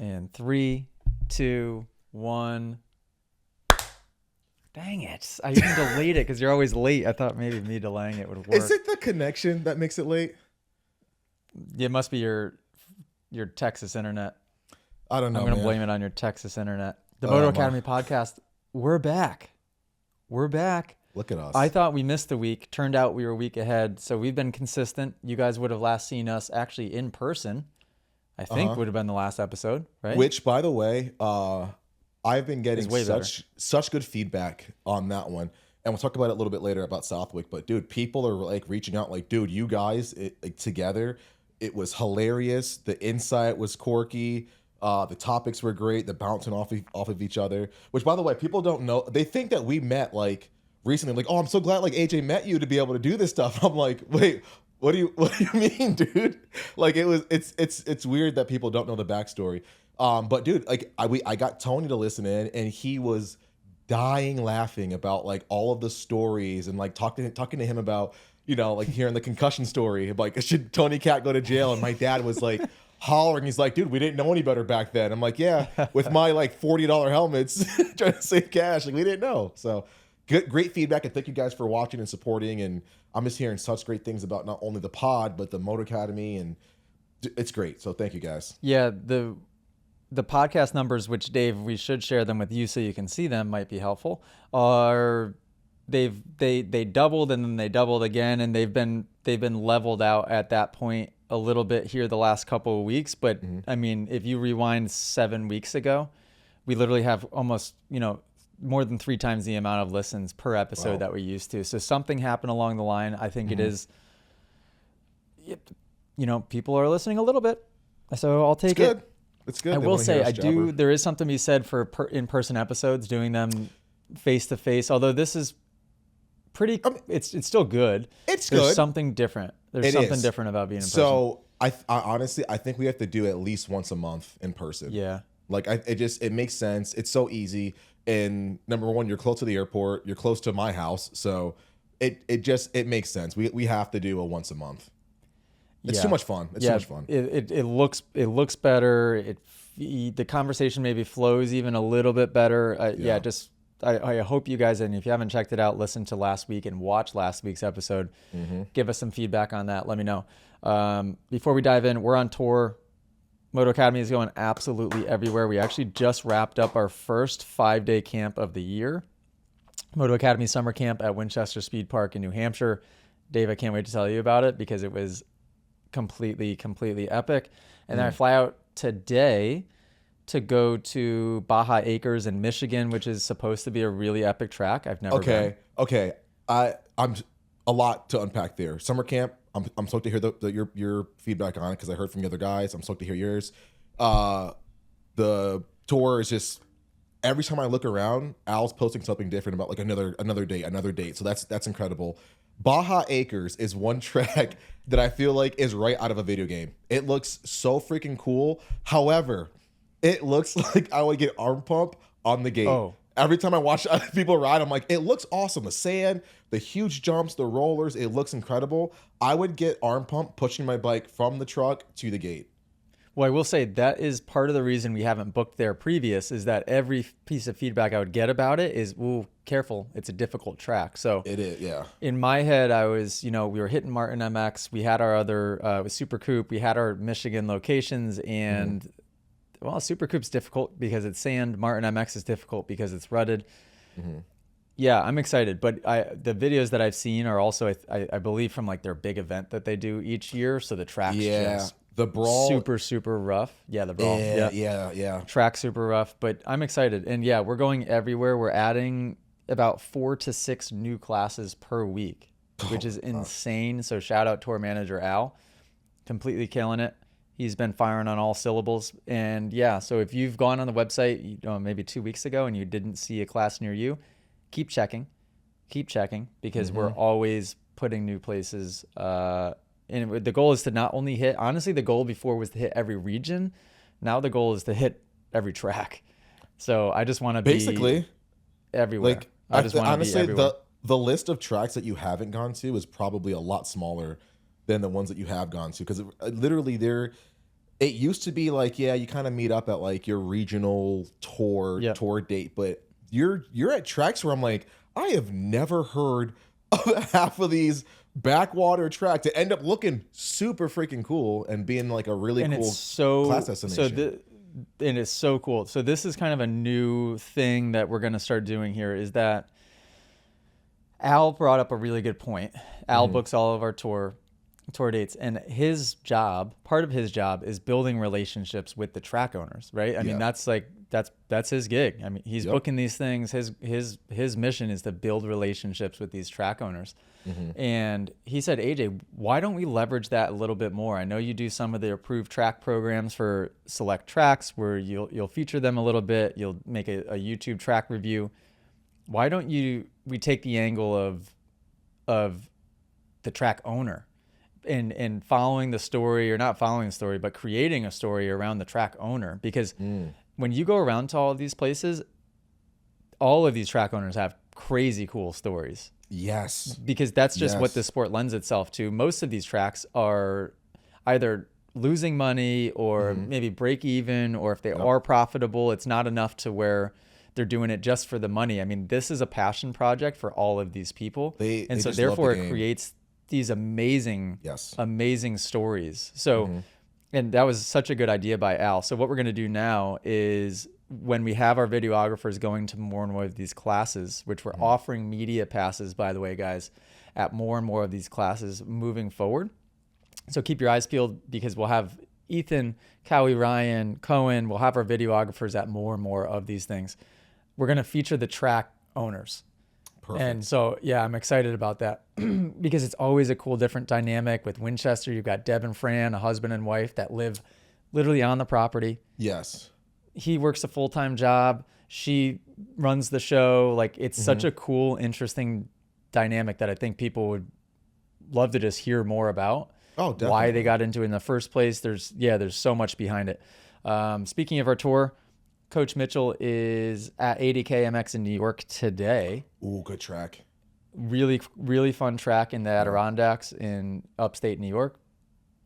And 3, 2, 1. Dang it. I even delayed it because you're always late. I thought maybe me delaying it would work. Is it the connection that makes it late? It must be your Texas internet. I don't know. I'm going to blame it on your Texas internet. The Moto Academy podcast, we're back. We're back. Look at us. I thought we missed the week. Turned out we were a week ahead. So we've been consistent. You guys would have last seen us actually in person. I think would have been the last episode, right? Which, by the way, I've been getting such good feedback on that one. And we'll talk about it a little bit later about Southwick. But, dude, people are like reaching out like, dude, you guys together, it was hilarious. The insight was quirky. The topics were great. The bouncing off of each other. Which, by the way, people don't know. They think that we met like recently. Like, oh, I'm so glad like AJ met you to be able to do this stuff. I'm like, wait, what do you mean, dude? Like it's weird that people don't know the backstory. But dude, like I got Tony to listen in, and he was dying laughing about like all of the stories and like talking to him about, you know, like hearing the concussion story. Like, should Tony Cat go to jail? And my dad was like hollering. He's like, dude, we didn't know any better back then. I'm like, yeah, with my like $40 helmets trying to save cash. Like, we didn't know. So great feedback. And thank you guys for watching and supporting. And I'm just hearing such great things about not only the pod, but the Moto Academy. And it's great. So thank you guys. Yeah. The podcast numbers, which Dave, we should share them with you so you can see them, might be helpful. Are they doubled and then they doubled again, and they've been leveled out at that point a little bit here the last couple of weeks. But I mean, if you rewind 7 weeks ago, we literally have almost, you know, more than 3 times the amount of listens per episode that we used to. So something happened along the line. I think it is, you know, people are listening a little bit. So I'll take it. It's good. I will say, there is something to be said for in-person episodes, doing them face-to-face. Although this is pretty, it's still good. There's something different. There's something different about being in person. So I honestly, I think we have to do at least once a month in person. Yeah. Like it makes sense. It's so easy. And number one, you're close to the airport. You're close to my house. So it makes sense. We have to do a once a month. It's too much fun. It's too much fun. It looks better. The conversation maybe flows even a little bit better. I hope you guys, and if you haven't checked it out, listen to last week and watch last week's episode. Give us some feedback on that. Let me know. Before we dive in, we're on tour. Moto Academy is going absolutely everywhere. We actually just wrapped up our first 5-day camp of the year. Moto Academy Summer Camp at Winchester Speed Park in New Hampshire. Dave, I can't wait to tell you about it because it was completely epic. And then I fly out today to go to Baja Acres in Michigan, which is supposed to be a really epic track. I've never been. Okay. I'm a lot to unpack there. Summer camp. I'm stoked to hear your feedback on it because I heard from the other guys. I'm stoked to hear yours. The tour is just, every time I look around, Al's posting something different about like another date. So that's incredible. Baja Acres is one track that I feel like is right out of a video game. It looks so freaking cool. However, it looks like I would get arm pump on the gate. Oh. Every time I watch other people ride, I'm like, it looks awesome. The sand, the huge jumps, the rollers, it looks incredible. I would get arm pump pushing my bike from the truck to the gate. Well, I will say that is part of the reason we haven't booked there previous, is that every piece of feedback I would get about it is, ooh, careful, it's a difficult track. So it is, yeah. In my head, I was, we were hitting Martin MX. We had our other, with Super Coupe, we had our Michigan locations, and well, Super Coupe's difficult because it's sand. Martin MX is difficult because it's rutted. Yeah, I'm excited. But the videos that I've seen are also, I believe, from like their big event that they do each year. So the track's just the brawl, super rough. Yeah, the brawl. Yeah. Track super rough, but I'm excited. And yeah, we're going everywhere. We're adding about 4 to 6 new classes per week, which is insane. So shout out to our manager Al, completely killing it. He's been firing on all syllables. And yeah, so if you've gone on the website, maybe 2 weeks ago and you didn't see a class near you, keep checking because we're always putting new places. And the goal is to not only hit, honestly, the goal before was to hit every region. Now the goal is to hit every track. So I just want to be everywhere. Like, I just want to be everywhere. The list of tracks that you haven't gone to is probably a lot smaller than the ones that you have gone to, because literally it used to be like, yeah, you kind of meet up at like your regional tour date, but you're at tracks where I'm like, I have never heard of half of these backwater track to end up looking super freaking cool and being like a really cool class destination. And it's so cool. So this is kind of a new thing that we're going to start doing here, is that Al brought up a really good point. Al books all of our tour dates, and part of his job is building relationships with the track owners, right? I mean, that's his gig. I mean, he's booking these things. His mission is to build relationships with these track owners. And he said, AJ, why don't we leverage that a little bit more? I know you do some of the approved track programs for select tracks where you'll feature them a little bit. You'll make a YouTube track review. Why don't we take the angle of the track owner and following the story, or not following the story, but creating a story around the track owner? Because when you go around to all of these places, all of these track owners have crazy cool stories. Yes. Because that's just what the sport lends itself to. Most of these tracks are either losing money or maybe break even, or if they are profitable, it's not enough to where they're doing it just for the money. I mean, this is a passion project for all of these people. So therefore it creates these amazing stories. So, and that was such a good idea by Al. So what we're going to do now is, when we have our videographers going to more and more of these classes, which we're offering media passes, by the way, guys, at more and more of these classes moving forward. So keep your eyes peeled, because we'll have Ethan, Cowie, Ryan, Cohen, we'll have our videographers at more and more of these things. We're going to feature the track owners. Perfect. And so, yeah, I'm excited about that because it's always a cool, different dynamic. With Winchester, you've got Deb and Fran, a husband and wife that live literally on the property. Yes. He works a full-time job. She runs the show. Like, it's such a cool, interesting dynamic that I think people would love to just hear more about. Oh, definitely. Why they got into it in the first place. There's so much behind it. Speaking of our tour, Coach Mitchell is at 80K MX in New York today. Ooh, good track. Really, really fun track in the Adirondacks in upstate New York.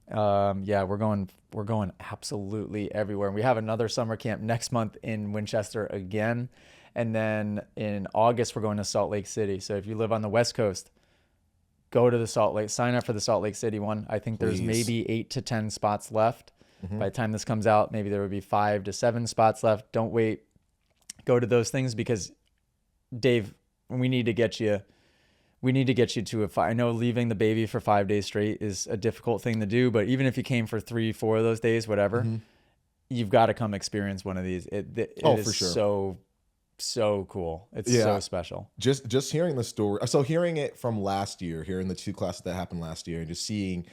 We're going absolutely everywhere. We have another summer camp next month in Winchester again. And then in August, we're going to Salt Lake City. So if you live on the West Coast, go to the sign up for the Salt Lake City one. I think there's maybe 8 to 10 spots left. By the time this comes out, maybe there would be 5 to 7 spots left. Don't wait. Go to those things, because Dave, we need to get you to I know leaving the baby for 5 days straight is a difficult thing to do, but even if you came for 3-4 of those days, whatever, you've got to come experience one of these. It is for sure. So cool. It's so special. Just hearing the story. So hearing it from last year, hearing the 2 classes that happened last year, and just seeing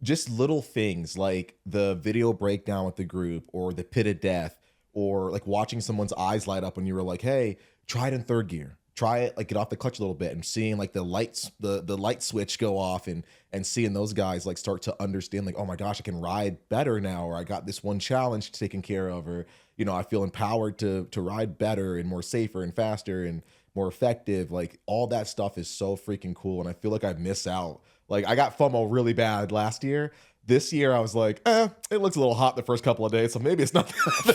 just little things like the video breakdown with the group, or the pit of death, or like watching someone's eyes light up when you were like, hey, try it in 3rd gear. Try it, like get off the clutch a little bit, and seeing like the lights, the light switch go off, and seeing those guys like start to understand, like, oh my gosh, I can ride better now, or I got this one challenge taken care of, or, you know, I feel empowered to ride better and more safer and faster and more effective. Like, all that stuff is so freaking cool. And I feel like I miss out. Like, I got FOMO really bad last year. This year, I was like, it looks a little hot the first couple of days, so maybe it's not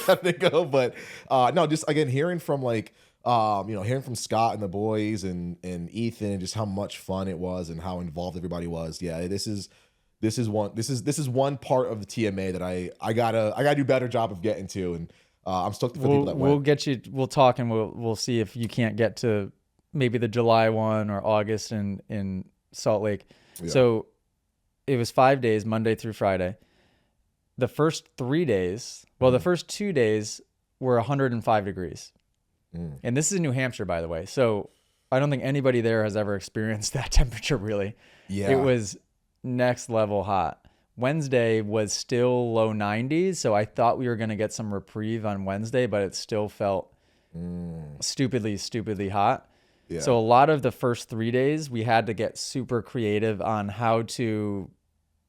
that big to go. But no, just again, hearing from like, hearing from Scott and the boys and Ethan, and just how much fun it was and how involved everybody was. Yeah, this is one part of the TMA that I gotta do a better job of getting to, and I'm stoked for the people that went. We'll get you. We'll talk, and we'll see if you can't get to maybe the July one or August in Salt Lake. Yeah. So it was 5 days, Monday through Friday. The first 3 days, the first 2 days were 105 degrees. And this is in New Hampshire, by the way. So I don't think anybody there has ever experienced that temperature, really. Yeah. It was next level hot. Wednesday was still low 90s. So I thought we were going to get some reprieve on Wednesday, but it still felt stupidly hot. Yeah. So a lot of the first 3 days, we had to get super creative on how to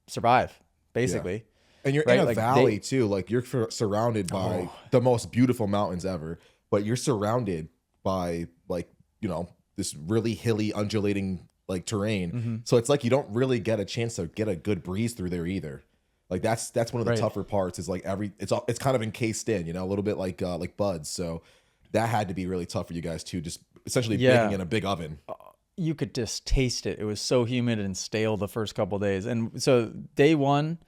survive, basically. Yeah. And you're in a valley too. Like, you're surrounded by the most beautiful mountains ever, but you're surrounded by, like, you know, this really hilly, undulating like terrain. So it's like you don't really get a chance to get a good breeze through there either. Like that's one of the tougher parts is like it's kind of encased in, you know, a little bit like buds. So that had to be really tough for you guys too, just essentially baking in a big oven. You could just taste it. It was so humid and stale the first couple of days. And so day one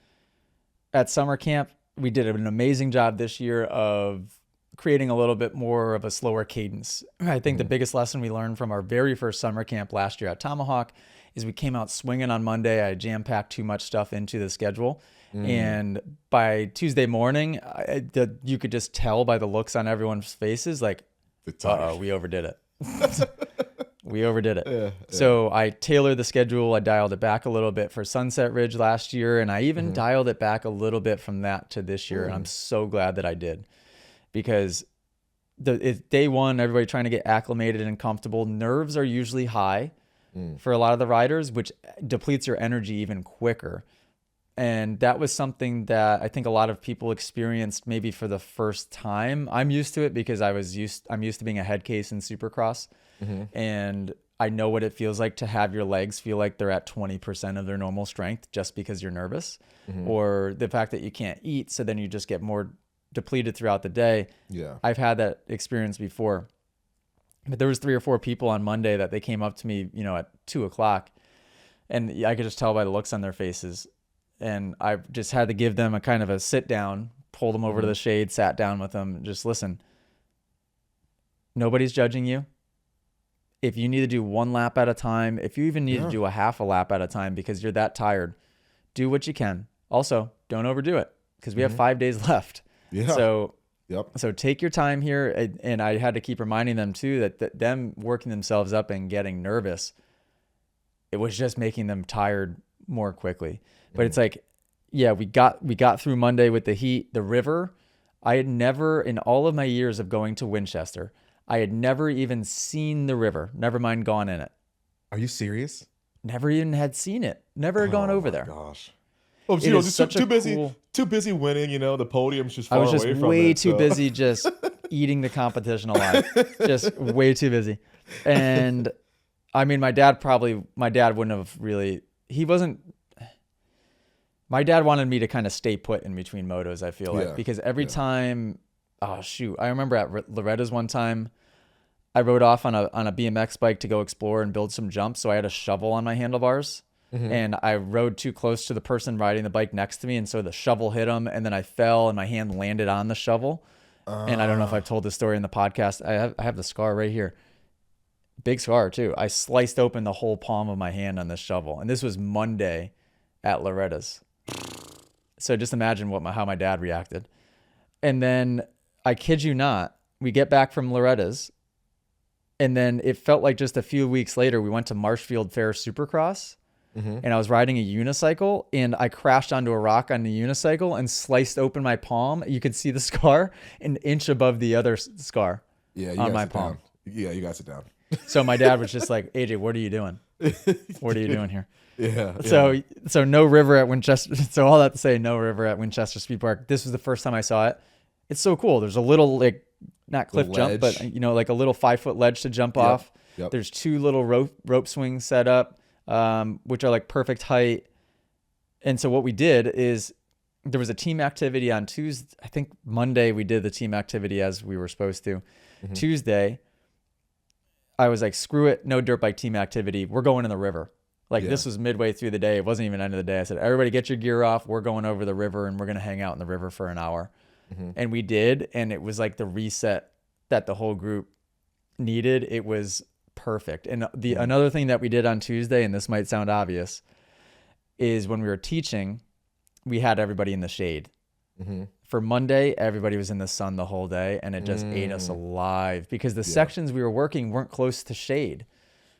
at summer camp, we did an amazing job this year of creating a little bit more of a slower cadence. I think the biggest lesson we learned from our very first summer camp last year at Tomahawk is we came out swinging on Monday. I jam-packed too much stuff into the schedule. And by Tuesday morning, you could just tell by the looks on everyone's faces, like, we overdid it. We overdid it. Yeah. So I tailored the schedule. I dialed it back a little bit for Sunset Ridge last year. And I even dialed it back a little bit from that to this year. And I'm so glad that I did, because it's day one, everybody trying to get acclimated and comfortable. Nerves are usually high for a lot of the riders, which depletes your energy even quicker. And that was something that I think a lot of people experienced maybe for the first time. I'm used to it because I'm used to being a head case in Supercross. And I know what it feels like to have your legs feel like they're at 20% of their normal strength just because you're nervous, or the fact that you can't eat. So then you just get more depleted throughout the day. Yeah. I've had that experience before, but there was 3 or 4 people on Monday that they came up to me, you know, at 2:00, and I could just tell by the looks on their faces. And I just had to give them a kind of a sit down, pull them over to the shade, sat down with them, just listen. Nobody's judging you. If you need to do 1 lap at a time, if you even need to do a half a lap at a time because you're that tired, do what you can. Also, don't overdo it because we have 5 days left. Yeah. So take your time here. And I had to keep reminding them too that them working themselves up and getting nervous, it was just making them tired more quickly. But it's like, yeah, we got through Monday with the heat, the river. I had never, in all of my years of going to Winchester, I had never even seen the river, never mind gone in it. Are you serious? Never even had seen it. Never had gone over there. Gosh. Oh, you know, just too busy winning, you know, the podium's just far away from it. I was just way too busy just eating the competition alive. Just way too busy. And I mean, my dad wouldn't have really, my dad wanted me to kind of stay put in between motos, I feel like, because every time, I remember at Loretta's one time, I rode off on a BMX bike to go explore and build some jumps. So I had a shovel on my handlebars and I rode too close to the person riding the bike next to me. And so the shovel hit him and then I fell and my hand landed on the shovel. And I don't know if I've told this story in the podcast. I have the scar right here. Big scar too. I sliced open the whole palm of my hand on this shovel. And this was Monday at Loretta's. So just imagine how my dad reacted. And then I kid you not, we get back from Loretta's, and then it felt like just a few weeks later, we went to Marshfield Fair Supercross, and I was riding a unicycle, and I crashed onto a rock on the unicycle and sliced open my palm. You could see the scar an inch above the other scar on my palm. Yeah, you guys sit down. So my dad was just like, AJ, what are you doing? What are you doing here? Yeah. So no river at Winchester. So all that to say, no river at Winchester Speed Park. This was the first time I saw it. It's so cool. There's a little, like, not cliff jump, but you know, like a little 5-foot ledge to jump off. Yep. There's 2 little rope swings set up, which are like perfect height. And so what we did is there was a team activity on Tuesday. I think Monday we did the team activity as we were supposed to. Tuesday, I was like, screw it, no dirt bike team activity. We're going in the river. This was midway through the day. It wasn't even end of the day. I said, everybody get your gear off. We're going over the river and we're going to hang out in the river for an hour. And we did. And it was like the reset that the whole group needed. It was perfect. And another thing that we did on Tuesday, and this might sound obvious, is when we were teaching, we had everybody in the shade. For Monday, everybody was in the sun the whole day, and it just ate us alive because the sections we were working weren't close to shade.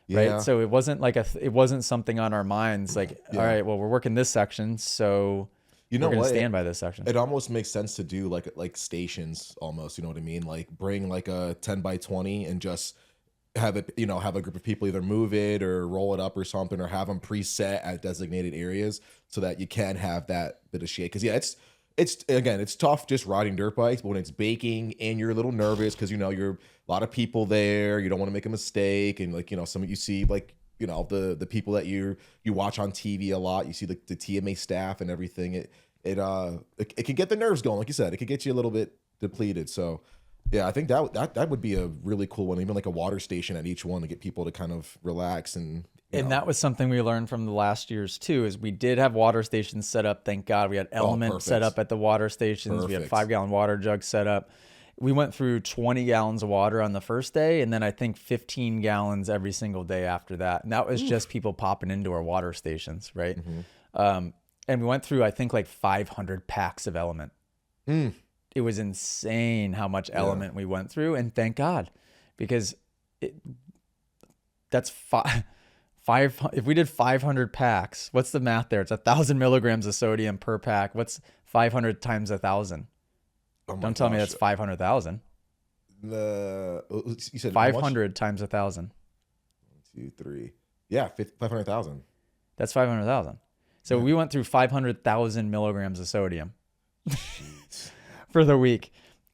Right. So it wasn't like it wasn't something on our minds like, all right, well, we're working this section. So we're going to stand by this section. It almost makes sense to do like stations almost, you know what I mean? Like bring like a 10x20 and just have it, you know, have a group of people either move it or roll it up or something, or have them preset at designated areas so that you can have that bit of shade. Cause it's tough just riding dirt bikes, but when it's baking and you're a little nervous because, you know, you're a lot of people there, you don't want to make a mistake. And like, you know, some of you see like, you know, the people that you watch on TV a lot, you see the TMA staff and everything. it can get the nerves going, like you said. It could get you a little bit depleted. So yeah, I think that would be a really cool one, even like a water station at each one to get people to kind of relax and. And that was something we learned from the last year's too, is we did have water stations set up. Thank God we had LMNT set up at the water stations. We had 5-gallon water jugs set up. We went through 20 gallons of water on the first day, and then I think 15 gallons every single day after that. And that was just people popping into our water stations, right? And we went through, I think, like 500 packs of LMNT. It was insane how much LMNT we went through, and thank God, because that's if we did 500 packs, what's the math there? It's 1,000 milligrams of sodium per pack. What's 500 times 1,000? Don't tell me that's 500,000. You said 500 times 1,000. 1, 2, 3. Yeah, 500,000. That's 500,000. So we went through 500,000 milligrams of sodium for the week,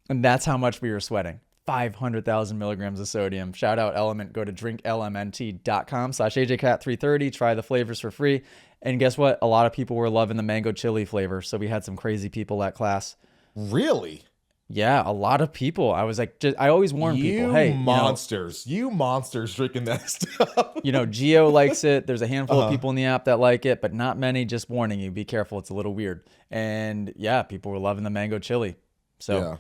and that's how much we were sweating. 500,000 milligrams of sodium. Shout out LMNT. Go to drinklmnt.com/AJCat330. Try the flavors for free. And guess what? A lot of people were loving the mango chili flavor. So we had some crazy people at class. Really? Yeah, a lot of people. I was like, I always warn people, hey, you monsters drinking that stuff. Geo likes it. There's a handful of people in the app that like it, but not many. Just warning you, be careful. It's a little weird. And yeah, people were loving the mango chili. So. Yeah.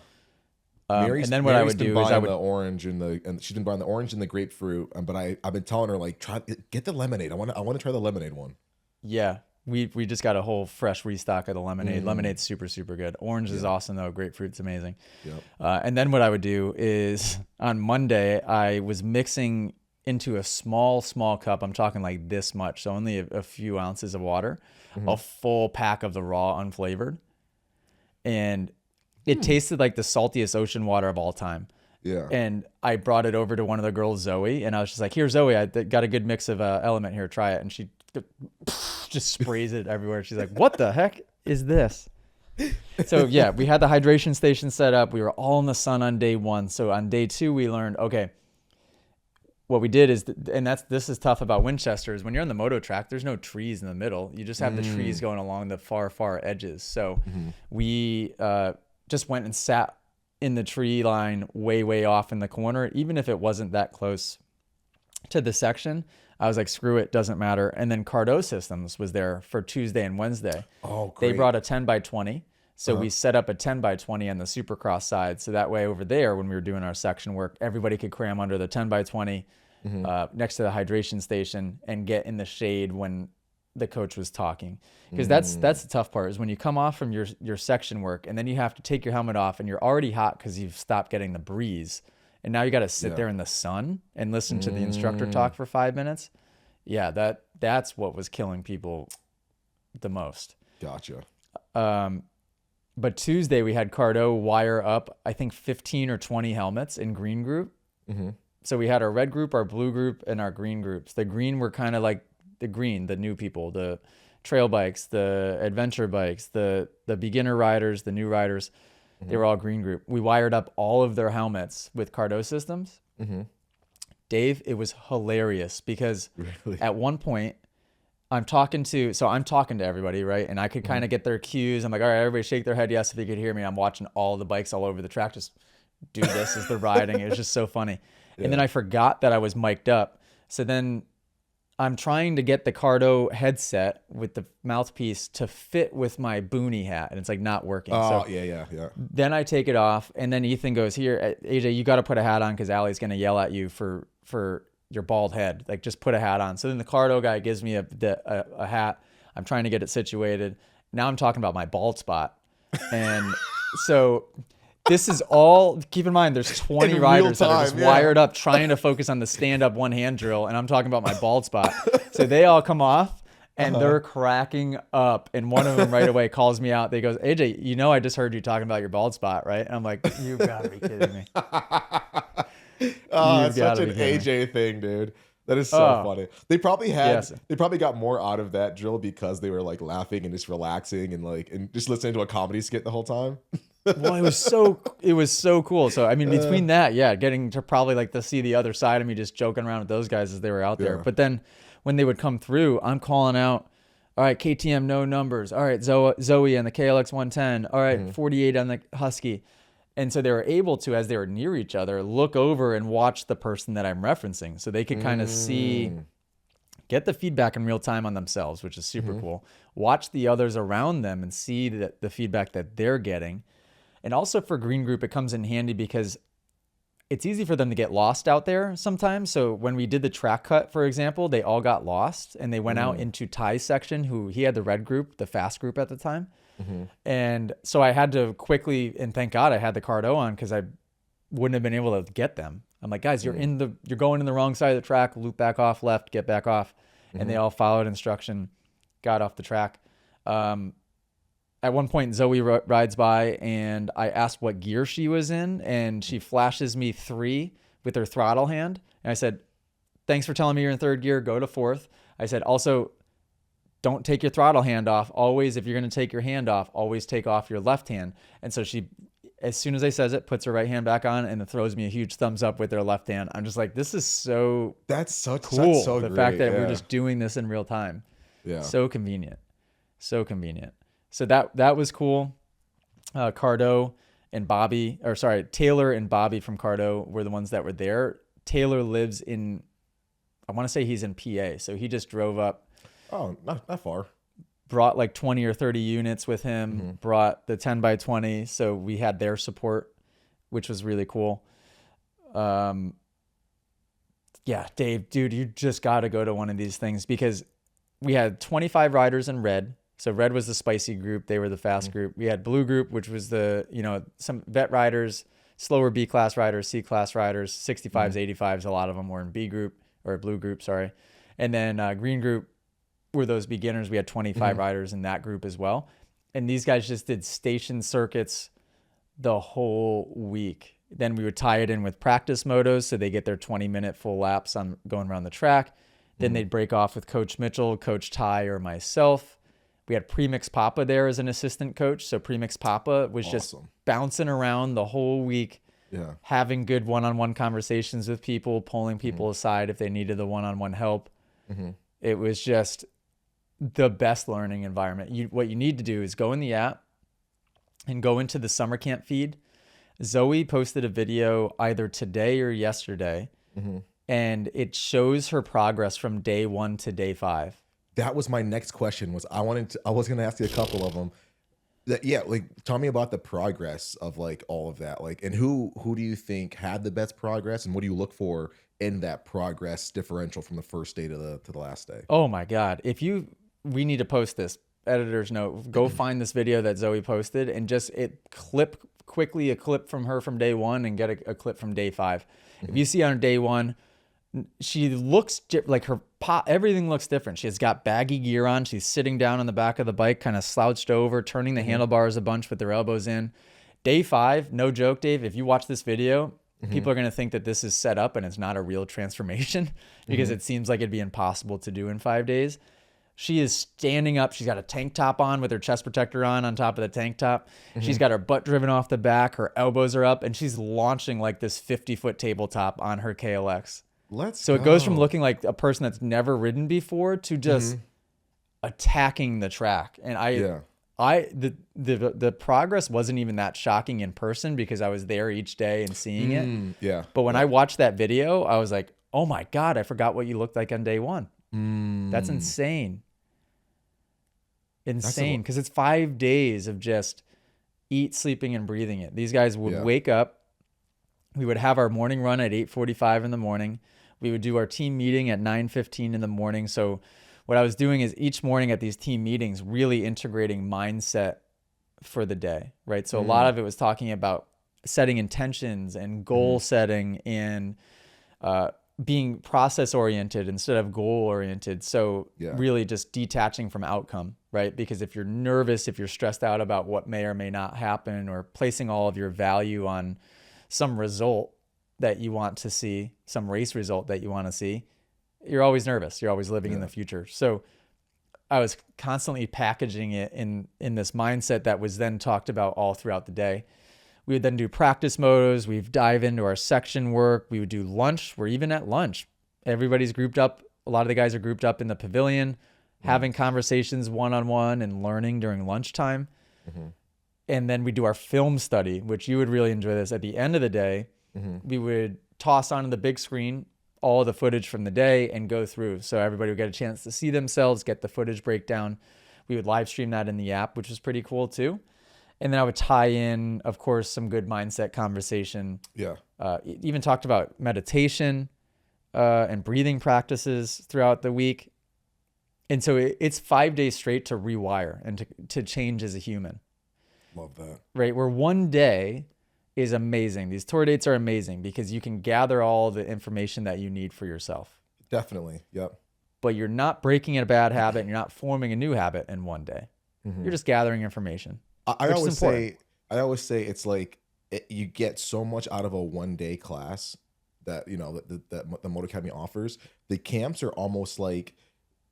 And then what I would do is I would the orange and she's been buying the orange and the grapefruit. But I've been telling her, like, get the lemonade. I want to try the lemonade one. Yeah, we just got a whole fresh restock of the lemonade. Lemonade's super, super good. Orange is awesome though. Grapefruit's amazing. Yep. And then what I would do is on Monday I was mixing into a small cup. I'm talking like this much, so only a few ounces of water, a full pack of the raw unflavored, and it tasted like the saltiest ocean water of all time. Yeah. And I brought it over to one of the girls, Zoe, and I was just like, here, Zoe, I got a good mix of LMNT here. Try it. And she just sprays it everywhere. She's like, what the heck is this? So yeah, we had the hydration station set up. We were all in the sun on day 1. So on day 2, we learned, okay, what we did is, this is tough about Winchester, is when you're on the moto track, there's no trees in the middle. You just have the trees going along the far edges. So we, just went and sat in the tree line way off in the corner. Even if it wasn't that close to the section, I was like, screw it, doesn't matter. And then Cardo Systems was there for Tuesday and Wednesday. Oh, great. They brought a 10x20. So we set up a 10x20 on the Supercross side. So that way over there, when we were doing our section work, everybody could cram under the 10x20 next to the hydration station and get in the shade when the coach was talking. Because that's the tough part, is when you come off from your section work and then you have to take your helmet off and you're already hot because you've stopped getting the breeze. And now you got to sit there in the sun and listen to the instructor talk for 5 minutes. Yeah, that's what was killing people the most. Gotcha. But Tuesday we had Cardo wire up, I think 15 or 20 helmets in green group. So we had our red group, our blue group, and our green groups. The green were kind of like the green, the new people, the trail bikes, the adventure bikes, the beginner riders, the new riders. They were all green group. We wired up all of their helmets with Cardo Systems. Dave, it was hilarious because at one point I'm talking to everybody, right? And I could kind of get their cues. I'm like, all right, everybody shake their head yes if you could hear me. I'm watching all the bikes all over the track just do this as they're riding. It was just so funny. And then I forgot that I was mic'd up. So then I'm trying to get the Cardo headset with the mouthpiece to fit with my boonie hat, and it's like not working. Oh, so yeah. Then I take it off, and then Ethan goes, here, AJ, you got to put a hat on because Allie's going to yell at you for your bald head. Like, just put a hat on. So then the Cardo guy gives me a hat. I'm trying to get it situated. Now I'm talking about my bald spot. And so this is all, keep in mind, there's 20 riders that are just wired up trying to focus on the stand-up one-hand drill, and I'm talking about my bald spot. So they all come off, and they're cracking up, and one of them right away calls me out. They goes, AJ, I just heard you talking about your bald spot, right? And I'm like, you've got to be kidding me. Oh, it's such an AJ thing, dude. That is so funny. They probably got more out of that drill because they were like laughing and just relaxing and just listening to a comedy skit the whole time. Well, it was so cool. So I mean, between that, getting to probably like to see the other side of me just joking around with those guys as they were out there. But then when they would come through, I'm calling out All right, KTM, no numbers. All right, Zoe on the KLX 110. All right, 48 on the Husky. And so they were able to, as they were near each other, look over and watch the person that I'm referencing. So they could kind of get the feedback in real time on themselves, which is super cool. Watch the others around them and see the feedback that they're getting. And also for Green Group, it comes in handy because it's easy for them to get lost out there sometimes. So when we did the track cut, for example, they all got lost and they went out into Ty's section, he had the red group, the fast group at the time. And so I had to quickly, and thank God I had the Cardo on because I wouldn't have been able to get them. I'm like, guys, you're going in the wrong side of the track, loop back off left, get back off. And they all followed instruction, got off the track. At one point, Zoe rides by and I asked what gear she was in, and she flashes me 3 with her throttle hand. And I said, thanks for telling me you're in 3rd gear, go to 4th. I said, also, don't take your throttle hand off. Always, if you're going to take your hand off, always take off your left hand. And so she, as soon as I says it, puts her right hand back on and then throws me a huge thumbs up with her left hand. I'm just like, this is so cool. That's so the great. Fact that we're just doing this in real time. Yeah. So convenient. So convenient. So that was cool. Taylor and Bobby from Cardo were the ones that were there. Taylor lives in, I want to say he's in PA. So he just drove up. Oh, not far. Brought like 20 or 30 units with him, brought the 10x20. So we had their support, which was really cool. Yeah, Dave, dude, you just got to go to one of these things because we had 25 riders in red. So red was the spicy group. They were the fast group. We had blue group, which was some vet riders, slower B class riders, C class riders, 65s, 85s. A lot of them were in B group or blue group. Sorry. And then green group were those beginners. We had 25 riders in that group as well. And these guys just did station circuits the whole week. Then we would tie it in with practice motos. So they get their 20-minute full laps on going around the track. Then they'd break off with Coach Mitchell, Coach Ty, or myself. We had Premix Papa there as an assistant coach. So Premix Papa was just bouncing around the whole week, having good one-on-one conversations with people, pulling people aside if they needed the one-on-one help. It was just the best learning environment. What you need to do is go in the app and go into the summer camp feed. Zoe posted a video either today or yesterday, and it shows her progress from day 1 to day 5. That was my next question. I was going to ask you a couple of them. Tell me about the progress of like all of that. Like, and who do you think had the best progress, and what do you look for in that progress differential from the first day to the last day? Oh my God. We need to post this. Editor's note, go find this video that Zoe posted and just clip a clip from her from day 1 and get a clip from day 5. If you see on day 1, she looks like everything looks different. She's got baggy gear on. She's sitting down on the back of the bike, kind of slouched over, turning the handlebars a bunch with her elbows in. Day 5, no joke, Dave, if you watch this video, people are going to think that this is set up and it's not a real transformation because it seems like it'd be impossible to do in 5 days. She is standing up. She's got a tank top on with her chest protector on top of the tank top. She's got her butt driven off the back. Her elbows are up, and she's launching like this 50-foot tabletop on her KLX. So it goes from looking like a person that's never ridden before to just attacking the track. And the progress wasn't even that shocking in person because I was there each day and seeing it. Yeah. But when I watched that video, I was like, oh my God, I forgot what you looked like on day 1. That's insane. Insane. Because it's 5 days of just eat, sleeping, and breathing it. These guys would wake up. We would have our morning run at 8:45 in the morning. We would do our team meeting at 9:15 in the morning. So what I was doing is each morning at these team meetings, really integrating mindset for the day, right? So a lot of it was talking about setting intentions and goal setting and being process oriented instead of goal oriented. So really just detaching from outcome, right? Because if you're nervous, if you're stressed out about what may or may not happen, or placing all of your value on some result that you want to see, some race result that you want to see, you're always nervous. You're always living in the future. So I was constantly packaging it in this mindset that was then talked about all throughout the day. We would then do practice motos. We'd dive into our section work. We would do lunch. We're even at lunch. Everybody's grouped up. A lot of the guys are grouped up in the pavilion, having conversations one-on-one and learning during lunchtime. And then we do our film study, which you would really enjoy this. At the end of the day, we would toss onto the big screen all the footage from the day and go through. So everybody would get a chance to see themselves, get the footage breakdown. We would live stream that in the app, which was pretty cool too. And then I would tie in, of course, some good mindset conversation. Yeah. Even talked about meditation and breathing practices throughout the week. And so it's 5 days straight to rewire and to change as a human. Love that. Right? Where one day is amazing. These tour dates are amazing because you can gather all the information that you need for yourself. Definitely. Yep. But you're not breaking a bad habit and you're not forming a new habit in one day. You're just gathering information. I always say it's like you get so much out of a 1 day class that, you know, that the Moto Academy offers. The camps are almost like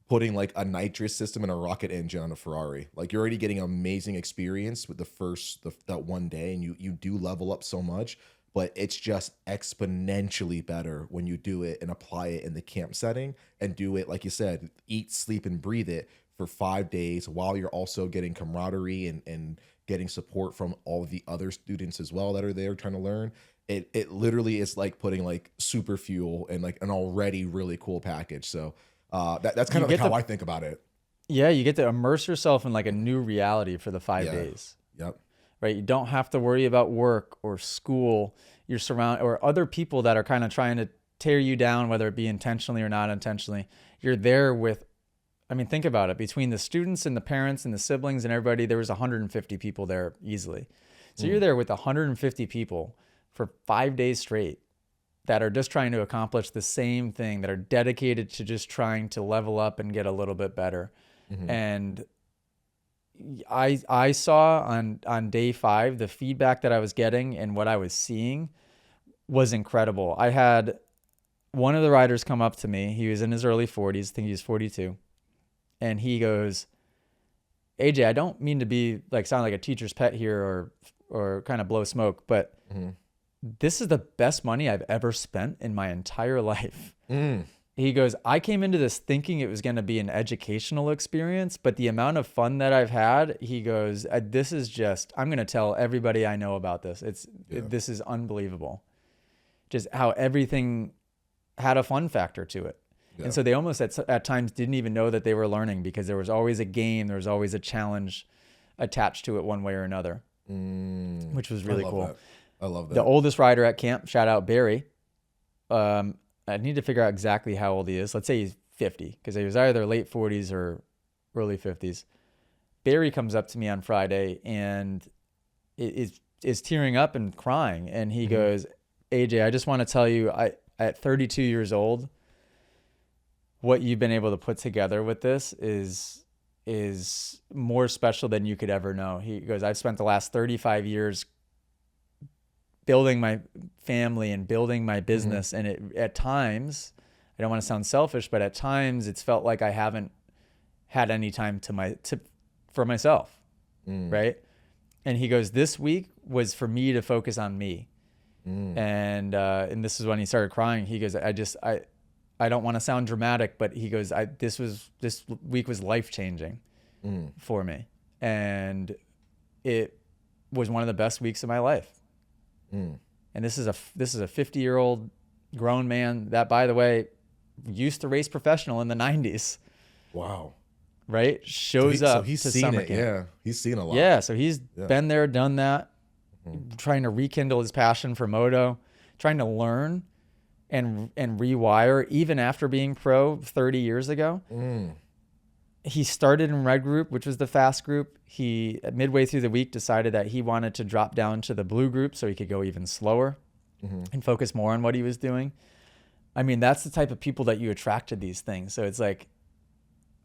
putting like a nitrous system and a rocket engine on a Ferrari. Like, you're already getting amazing experience with that 1 day, and you do level up so much, but it's just exponentially better when you do it and apply it in the camp setting and do it, like you said, eat, sleep, and breathe it for 5 days while you're also getting camaraderie and getting support from all of the other students as well that are there trying to learn. It literally is like putting like super fuel in like an already really cool package. So that's kind of like how I think about it. Yeah, you get to immerse yourself in like a new reality for the 5 days. Yep. Right? You don't have to worry about work or school. You're surrounded or other people that are kind of trying to tear you down, whether it be intentionally or not intentionally. You're there with, I mean, think about it. Between the students and the parents and the siblings and everybody, there was 150 people there easily. So you're there with 150 people for 5 days straight that are just trying to accomplish the same thing, that are dedicated to just trying to level up and get a little bit better. And I saw on day 5, the feedback that I was getting and what I was seeing was incredible. I had one of the riders come up to me. He was in his early 40s. I think he was 42. And he goes, AJ, I don't mean to be like, sound like a teacher's pet here or kind of blow smoke, but this is the best money I've ever spent in my entire life. He goes, I came into this thinking it was going to be an educational experience, but the amount of fun that I've had, he goes, this is just, I'm going to tell everybody I know about this. This is unbelievable. Just how everything had a fun factor to it. Yeah. And so they almost at times didn't even know that they were learning because there was always a game, there was always a challenge attached to it one way or another, which was really cool. I love that. The oldest rider at camp, shout out Barry. I need to figure out exactly how old he is. Let's say he's 50 because he was either late 40s or early 50s. Barry comes up to me on Friday and is tearing up and crying. And he goes, AJ, I just want to tell you, at 32 years old, what you've been able to put together with this is more special than you could ever know. He goes, I've spent the last 35 years building my family and building my business. And at times, I don't want to sound selfish, but at times it's felt like I haven't had any time for myself. Right. And he goes, this week was for me to focus on me. And this is when he started crying. He goes, I don't want to sound dramatic, but he goes, this week was life-changing for me. And it was one of the best weeks of my life. And this is a 50-year-old grown man that, by the way, used to race professional in the 90s. Wow. Right? Shows up so he's to seen summer it. camp. Yeah. He's seen a lot. Yeah. So he's been there, done that, trying to rekindle his passion for moto, trying to learn and rewire even after being pro 30 years ago. He started in red group, which was the fast group. He, midway through the week, decided that he wanted to drop down to the blue group so he could go even slower and focus more on what he was doing. I mean, that's the type of people that you attract to these things. So it's like,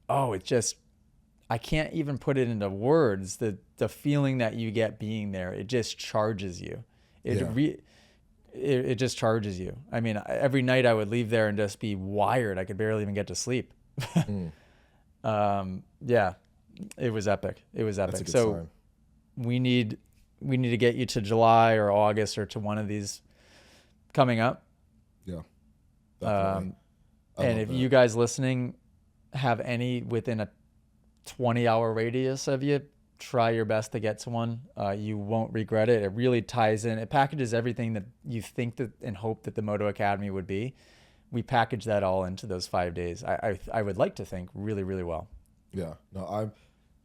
I can't even put it into words, the feeling that you get being there. It just charges you. It just charges you. I mean, every night I would leave there and just be wired. I could barely even get to sleep. Yeah, it was epic. It was epic. That's a good So sign. we need to get you to July or August or to one of these coming up. Yeah. Definitely. And if you guys listening have any within a 20-hour radius of you, try your best to get to one. You won't regret it. It really ties in. It packages everything that you think that and hope that the Moto Academy would be. We package that all into those 5 days. I would like to think really, really well. Yeah. No, I'm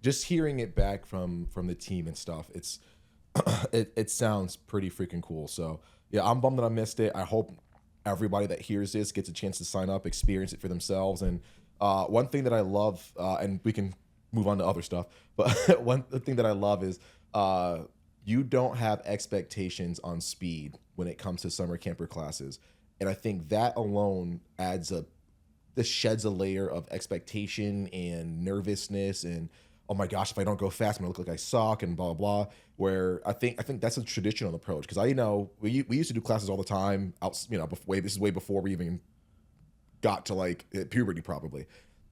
just hearing it back from the team and stuff. It's it sounds pretty freaking cool. So yeah, I'm bummed that I missed it. I hope everybody that hears this gets a chance to sign up, experience it for themselves. And one thing that I love, and we can move on to other stuff, but one thing that I love is you don't have expectations on speed when it comes to summer camper classes. And I think that alone this sheds a layer of expectation and nervousness and, oh my gosh, if I don't go fast, I'm gonna look like I suck and blah, blah, blah. Where I think that's a traditional approach. Cause we used to do classes all the time out, this is way before we even got to like puberty probably.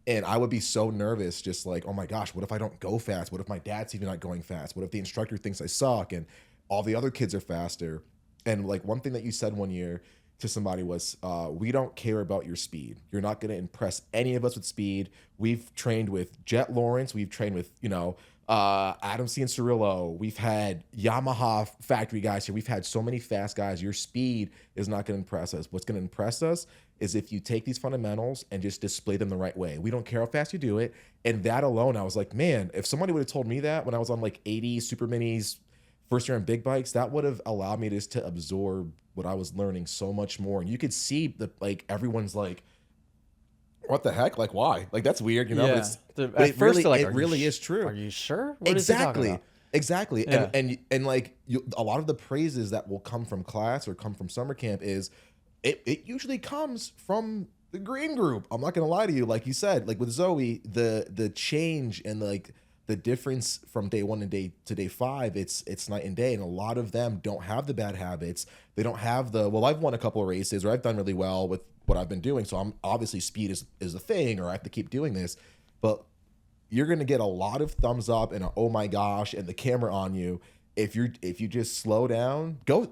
And I would be so nervous, just like, oh my gosh, what if I don't go fast? What if my dad's even not going fast? What if the instructor thinks I suck and all the other kids are faster? And like one thing that you said one year to somebody was, we don't care about your speed. You're not going to impress any of us with speed. We've trained with Jett Lawrence. We've trained with, Adam Cianciarillo. We've had Yamaha factory guys here. We've had so many fast guys. Your speed is not going to impress us. What's going to impress us is if you take these fundamentals and just display them the right way. We don't care how fast you do it. And that alone, I was like, man, if somebody would have told me that when I was on like 80 super minis, first year on big bikes, that would have allowed me just to absorb what I was learning so much more. And you could see everyone's like, what the heck? Like, why? Like, that's weird, Yeah. But it really is true. Are you sure? Exactly. Yeah. And like a lot of the praises that will come from class or come from summer camp is it usually comes from the green group. I'm not gonna lie to you. Like you said, like with Zoe, the change and like the difference from day 1 to day 5, it's night and day. And a lot of them don't have the bad habits. They don't have I've won a couple of races or I've done really well with what I've been doing. So I'm obviously speed is a thing, or I have to keep doing this, but you're going to get a lot of thumbs up and oh my gosh, and the camera on you. If you just slow down, go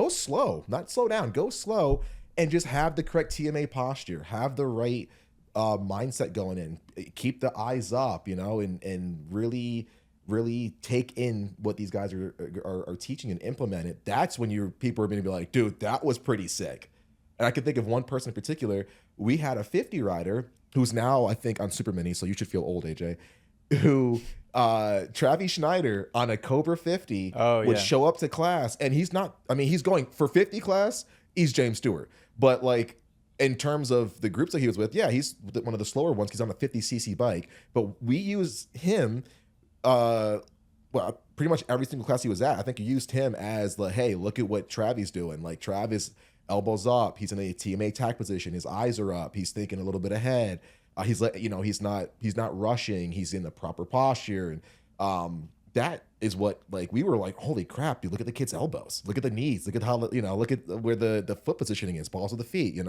slow, not slow down, go slow, and just have the correct TMA posture, have the right mindset going in, keep the eyes up, and really, really take in what these guys are teaching and implement it. That's when people are going to be like, dude, that was pretty sick. And I can think of one person in particular. We had a 50 rider who's now, I think, on Super Mini, so you should feel old, AJ, who Travis Schneider on a Cobra 50 would show up to class, and he's going for 50 class, he's James Stewart. But like in terms of the groups that he was with, yeah, he's one of the slower ones. He's on a 50cc bike, but we use him, pretty much every single class he was at. I think you used him as the, hey, look at what Travis doing. Like Travis, elbows up, he's in a TMA tack position, his eyes are up, he's thinking a little bit ahead. He's not rushing, he's in the proper posture. And that is what, like, we were like, holy crap, dude, look at the kid's elbows, look at the knees, look at how, look at where the foot positioning is, balls of the feet,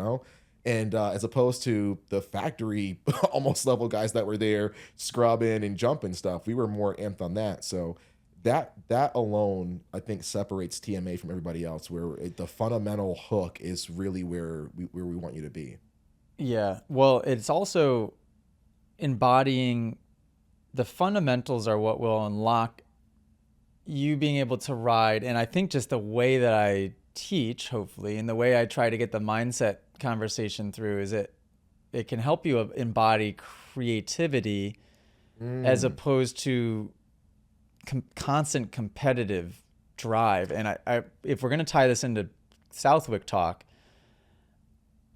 and as opposed to the factory almost level guys that were there scrubbing and jumping stuff, we were more amped on that. So that alone, I think, separates TMA from everybody else, where the fundamental hook is really where we want you to be. Yeah. Well, it's also embodying the fundamentals are what will unlock you being able to ride. And I think just the way that I teach, hopefully, and the way I try to get the mindset conversation through is it can help you embody creativity as opposed to constant competitive drive. And I if we're going to tie this into Southwick talk,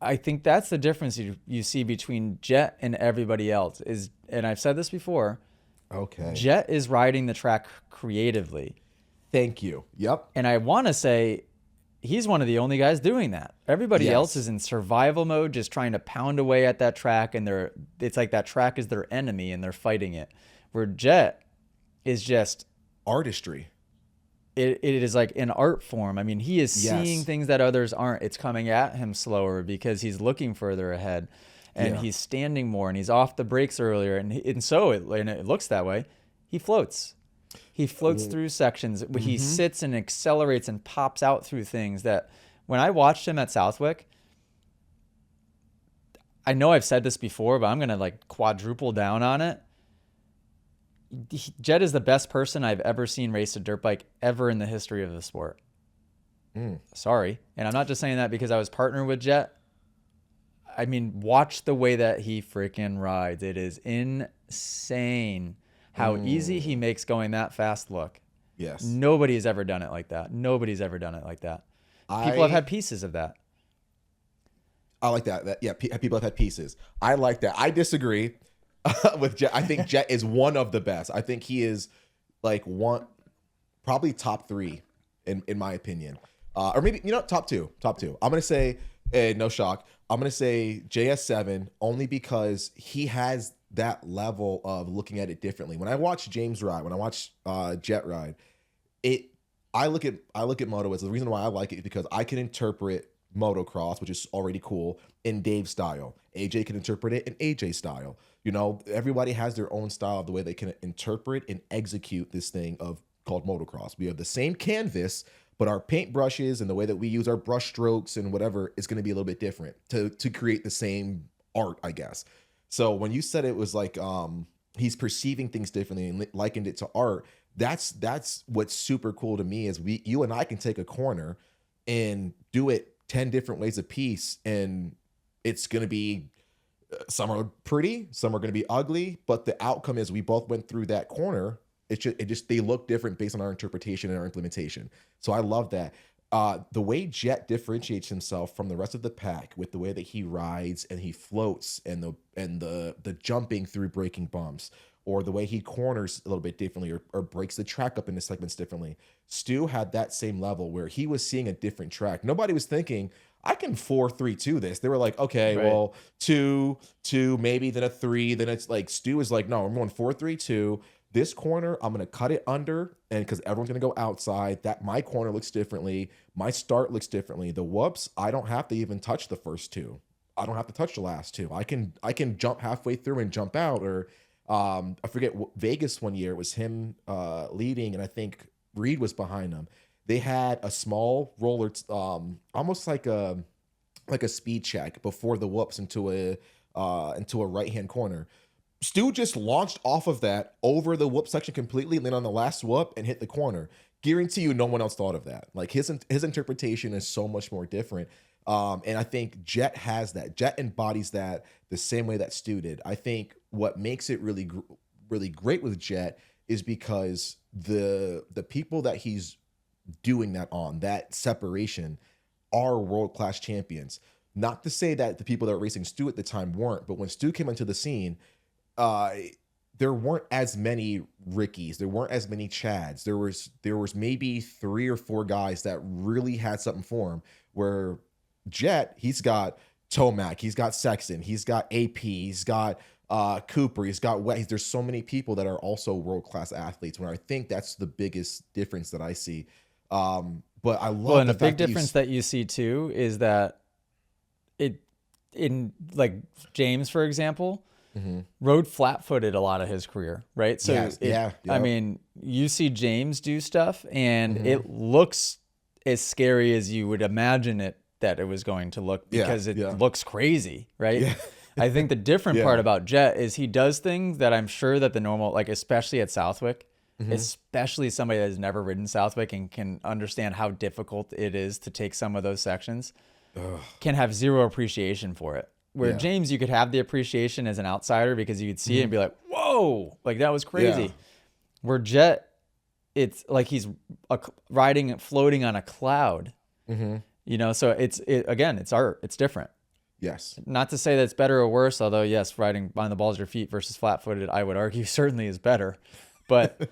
I think that's the difference you see between Jett and everybody else is, and I've said this before, okay, Jett is riding the track creatively. Thank you. Yep. And I want to say he's one of the only guys doing that. Everybody else is in survival mode, just trying to pound away at that track, and it's like that track is their enemy and they're fighting it. Where Jett is just artistry. It is like an art form. I mean, he is seeing things that others aren't. It's coming at him slower because he's looking further ahead, and he's standing more, and he's off the brakes earlier, and so it looks that way. He floats. He floats through sections. He sits and accelerates and pops out through things that when I watched him at Southwick, I know I've said this before, but I'm going to like quadruple down on it. Jett is the best person I've ever seen race a dirt bike ever in the history of the sport. Sorry. And I'm not just saying that because I was partnered with Jett. I mean, watch the way that he freaking rides. It is insane how easy he makes going that fast look. Yes. Nobody has ever done it like that. Nobody's ever done it like that. People have had pieces of that. I like that. Yeah, people have had pieces. I like that. I disagree with Jett. I think Jett is one of the best. I think he is like probably top 3 in my opinion. Or maybe, top two. I'm going to say, no shock, I'm going to say JS7 only because he has that level of looking at it differently. When I watch James ride, when I watch Jett ride, I look at Moto as the reason why I like it is because I can interpret motocross, which is already cool, in Dave's style. AJ can interpret it in AJ style. Everybody has their own style of the way they can interpret and execute this thing called motocross. We have the same canvas, but our paint brushes and the way that we use our brush strokes and whatever is going to be a little bit different to create the same art, I guess. So when you said it was like he's perceiving things differently and likened it to art, that's what's super cool to me is you and I can take a corner and do it 10 different ways a piece, and it's going to be some are pretty, some are going to be ugly, but the outcome is we both went through that corner. They look different based on our interpretation and our implementation. So I love that. The way Jett differentiates himself from the rest of the pack with the way that he rides and he floats and the jumping through breaking bumps, or the way he corners a little bit differently or breaks the track up into segments differently. Stu had that same level where he was seeing a different track. Nobody was thinking, I can 4-3-2 this. They were like, okay, right. Well, 2, maybe then a 3. Then it's like, Stu is like, no, I'm going 4-3-2. This corner, I'm going to cut it under, and because everyone's going to go outside, that my corner looks differently. My start looks differently. The whoops, I don't have to even touch the first 2. I don't have to touch the last 2. I can jump halfway through and jump out. Or I forget, Vegas one year, it was him leading, and I think Reed was behind him. They had a small roller, almost like a speed check before the whoops into a right-hand corner. Stu just launched off of that over the whoop section completely, and then on the last whoop and hit the corner. Guarantee you no one else thought of that. Like his interpretation is so much more different. And I think Jett has that. Jett embodies that the same way that Stu did. I think what makes it really, really great with Jett is because the people that he's doing that on, that separation, are world-class champions. Not to say that the people that were racing Stu at the time weren't, but when Stu came into the scene, there weren't as many Rickies, there weren't as many Chads. There was maybe 3 or 4 guys that really had something for him. Where Jett, he's got Tomac, he's got Sexton, he's got AP, he's got Cooper, he's got Wet. There's so many people that are also world-class athletes. Where I think that's the biggest difference that I see. But I love. Well, and a big difference that you see too is that in like James, for example. Mm-hmm. Rode flat-footed a lot of his career, right? So yeah. I mean, you see James do stuff, and it looks as scary as you would imagine that it was going to look, because it looks crazy, right? Yeah. I think the different part about Jett is he does things that I'm sure that the normal, like especially at Southwick, especially somebody that has never ridden Southwick and can understand how difficult it is to take some of those sections, can have zero appreciation for it. Where James, you could have the appreciation as an outsider because you could see it and be like, whoa, like that was crazy. Yeah. Where Jett, it's like he's floating on a cloud, so again, it's art. It's different. Yes. Not to say that it's better or worse, although yes, riding behind the balls of your feet versus flat footed, I would argue certainly is better, but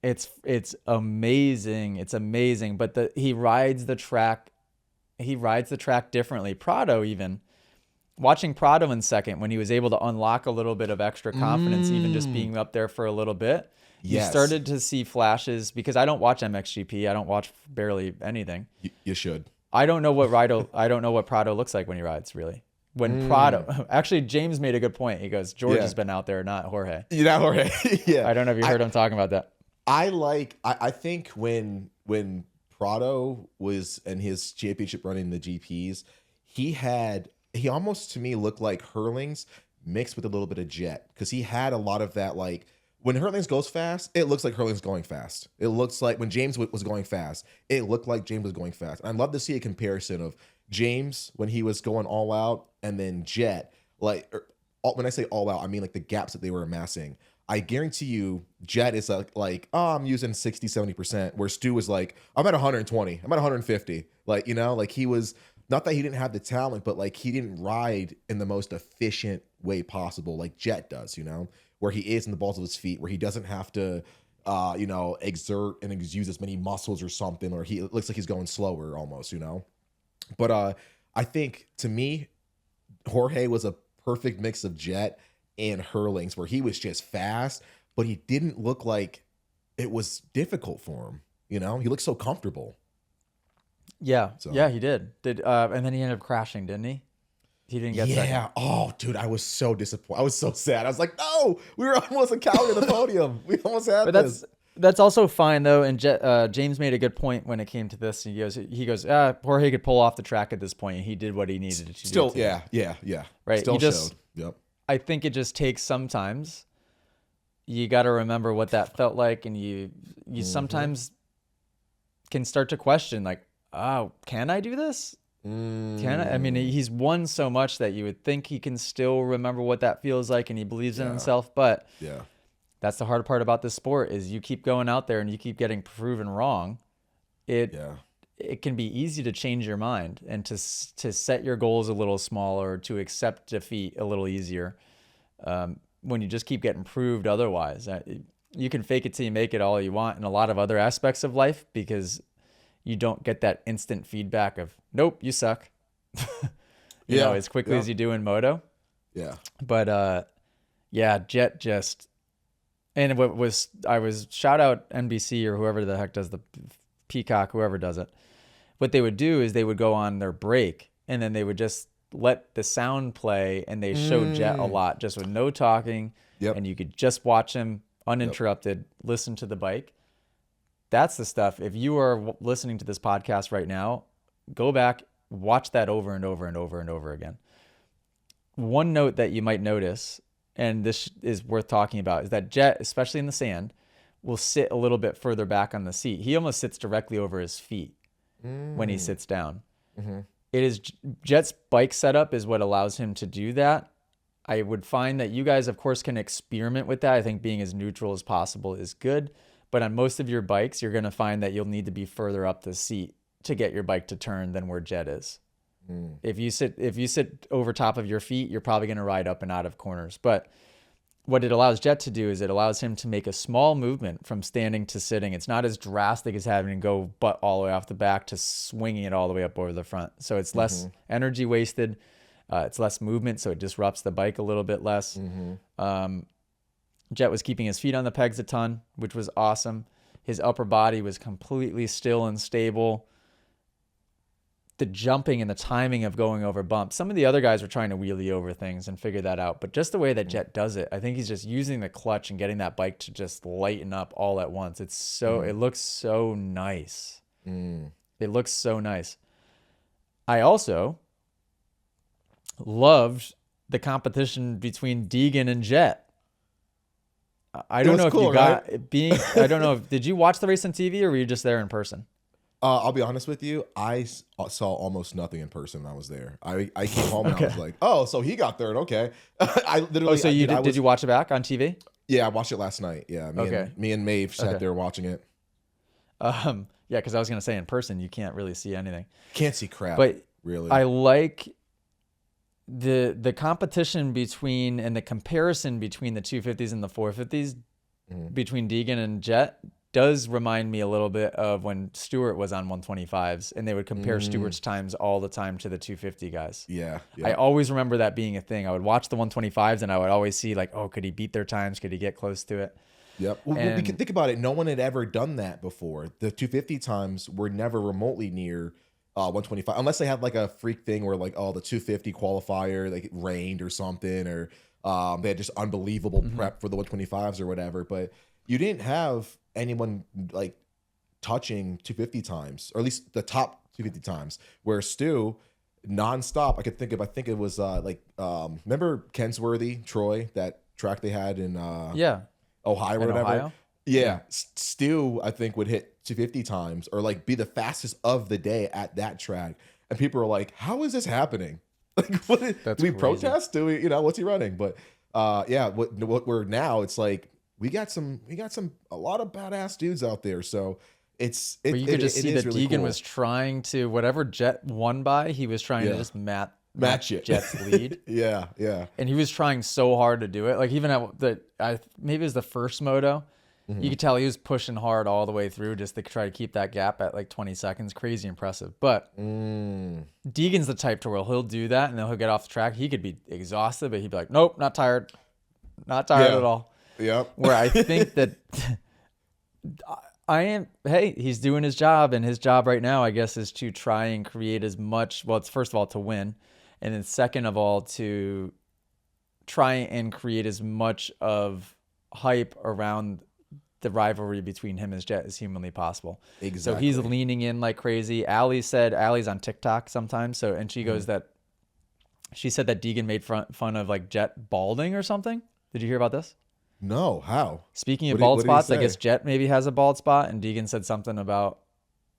it's amazing. It's amazing. But he rides the track differently. Prado, even watching Prado in second, when he was able to unlock a little bit of extra confidence, even just being up there for a little bit, you started to see flashes, because I don't watch MXGP. I don't watch barely anything. You should. I don't know what Prado looks like when he rides, really. When Prado, actually, James made a good point. He goes, George has been out there, not Jorge. Not Jorge. Yeah. I don't know if you heard him talking about that. I think when Prado was in his championship run in the GPs, he almost to me looked like Hurlings mixed with a little bit of Jett, because he had a lot of that, like when Hurlings goes fast, it looks like Hurlings going fast. It looks like when James was going fast, it looked like James was going fast. And I'd love to see a comparison of James when he was going all out, and then Jett. When I say all out, I mean like the gaps that they were amassing. I guarantee you, Jett is like, oh, I'm using 60, 70%, where Stu was like, I'm at 120, I'm at 150. Like, like he was, not that he didn't have the talent, but like he didn't ride in the most efficient way possible like Jett does, where he is in the balls of his feet, where he doesn't have to, exert and use as many muscles or something, or it looks like he's going slower almost, But I think, to me, Jorge was a perfect mix of Jett and Hurlings, where he was just fast, but he didn't look like it was difficult for him. He looked so comfortable. Yeah, yeah, he did. And then he ended up crashing, didn't he? He didn't get second. Yeah. Oh, dude, I was so disappointed. I was so sad. I was like, no, we were almost a coward at the podium. We almost had this. That's also fine though. And James made a good point when it came to this. He goes, Jorge could pull off the track at this point, and he did what he needed to do. Yeah. Right. Still showed. Yep. I think it just takes sometimes. You got to remember what that felt like, and you sometimes can start to question, like, oh, can I do this? Can I? I mean, he's won so much that you would think he can still remember what that feels like, and he believes in himself. But that's the hard part about this sport, is you keep going out there and you keep getting proven wrong. It can be easy to change your mind and to set your goals a little smaller, to accept defeat a little easier. When you just keep getting proved otherwise, you can fake it till you make it all you want in a lot of other aspects of life, because you don't get that instant feedback of, nope, you suck, as quickly as you do in moto. Yeah. But Jett just, and I was shout out NBC or whoever the heck does the Peacock, whoever does it. What they would do is they would go on their break, and then they would just let the sound play, and they showed Jett a lot, just with no talking. Yep. And you could just watch him uninterrupted, listen to the bike. That's the stuff. If you are listening to this podcast right now, go back, watch that over and over and over and over again. One note that you might notice, and this is worth talking about, is that Jett, especially in the sand, will sit a little bit further back on the seat. He almost sits directly over his feet when he sits down. Mm-hmm. It is Jett's bike setup is what allows him to do that. I would find that you guys, of course, can experiment with that. I think being as neutral as possible is good. But on most of your bikes, you're going to find that you'll need to be further up the seat to get your bike to turn than where Jett is. If you sit over top of your feet, you're probably going to ride up and out of corners. But what it allows Jett to do is it allows him to make a small movement from standing to sitting. It's not as drastic as having to go butt all the way off the back to swinging it all the way up over the front. So it's less energy wasted. It's less movement, so it disrupts the bike a little bit less. Jett was keeping his feet on the pegs a ton, which was awesome. His upper body was completely still and stable. The jumping and the timing of going over bumps. Some of the other guys were trying to wheelie over things and figure that out. But just the way that Jett does it, I think he's just using the clutch and getting that bike to just lighten up all at once. It looks so nice. It looks so nice. I also loved the competition between Deegan and Jett. I don't know if you got being. I don't know. Did you watch the race on TV, or were you just there in person? I'll be honest with you. I saw almost nothing in person when I was there. I came home and I was like, oh, so he got third. Okay. I literally. Oh, so did you watch it back on TV? Yeah, I watched it last night. Yeah. Me and Maeve sat there watching it. Yeah, because I was gonna say in person you can't really see anything. Can't see crap. But really, I like the competition between and the comparison between the 250s and the 450s between Deegan and Jett does remind me a little bit of when Stewart was on 125s, and they would compare Stewart's times all the time to the 250 guys. Yeah. I always remember that being a thing. I would watch the 125s and I would always see like, oh, could he beat their times? Could he get close to it? Yep. Well, we can think about it. No one had ever done that before. The 250 times were never remotely near 125, unless they had like a freak thing where like, oh, the 250 qualifier, like it rained or something, or they had just unbelievable prep for the 125s or whatever. But you didn't have anyone like touching 250 times, or at least the top 250 times. Where Stu, nonstop, I think it was remember Kensworthy, Troy, that track they had in Yeah. Ohio or In whatever. Ohio? Yeah, Stu, I think, would hit 250 times or like be the fastest of the day at that track. And people are like, how is this happening? Like, do we protest? Do we, what's he running? But what we're now, it's like we got a lot of badass dudes out there. So but you could just see that really Deegan was trying to, whatever Jett won by, he was trying to just match it. Jett's lead. Yeah. And he was trying so hard to do it. Like even at maybe it was the first moto, you could tell he was pushing hard all the way through just to try to keep that gap at like 20 seconds. Crazy impressive. But Deegan's the type to where he'll do that and then he'll get off the track. He could be exhausted, but he'd be like, nope, not tired. Not tired at all. Yep. Where I think that he's doing his job, and his job right now, I guess, is to try and create as much, well, it's first of all to win, and then second of all to try and create as much of hype around the rivalry between him and Jett as humanly possible. Exactly. So he's leaning in like crazy. Allie's on TikTok sometimes, and she goes she said that Deegan made fun of like Jett balding or something. Did you hear about this? No, how? Speaking of bald spots, I guess Jett maybe has a bald spot, and Deegan said something about,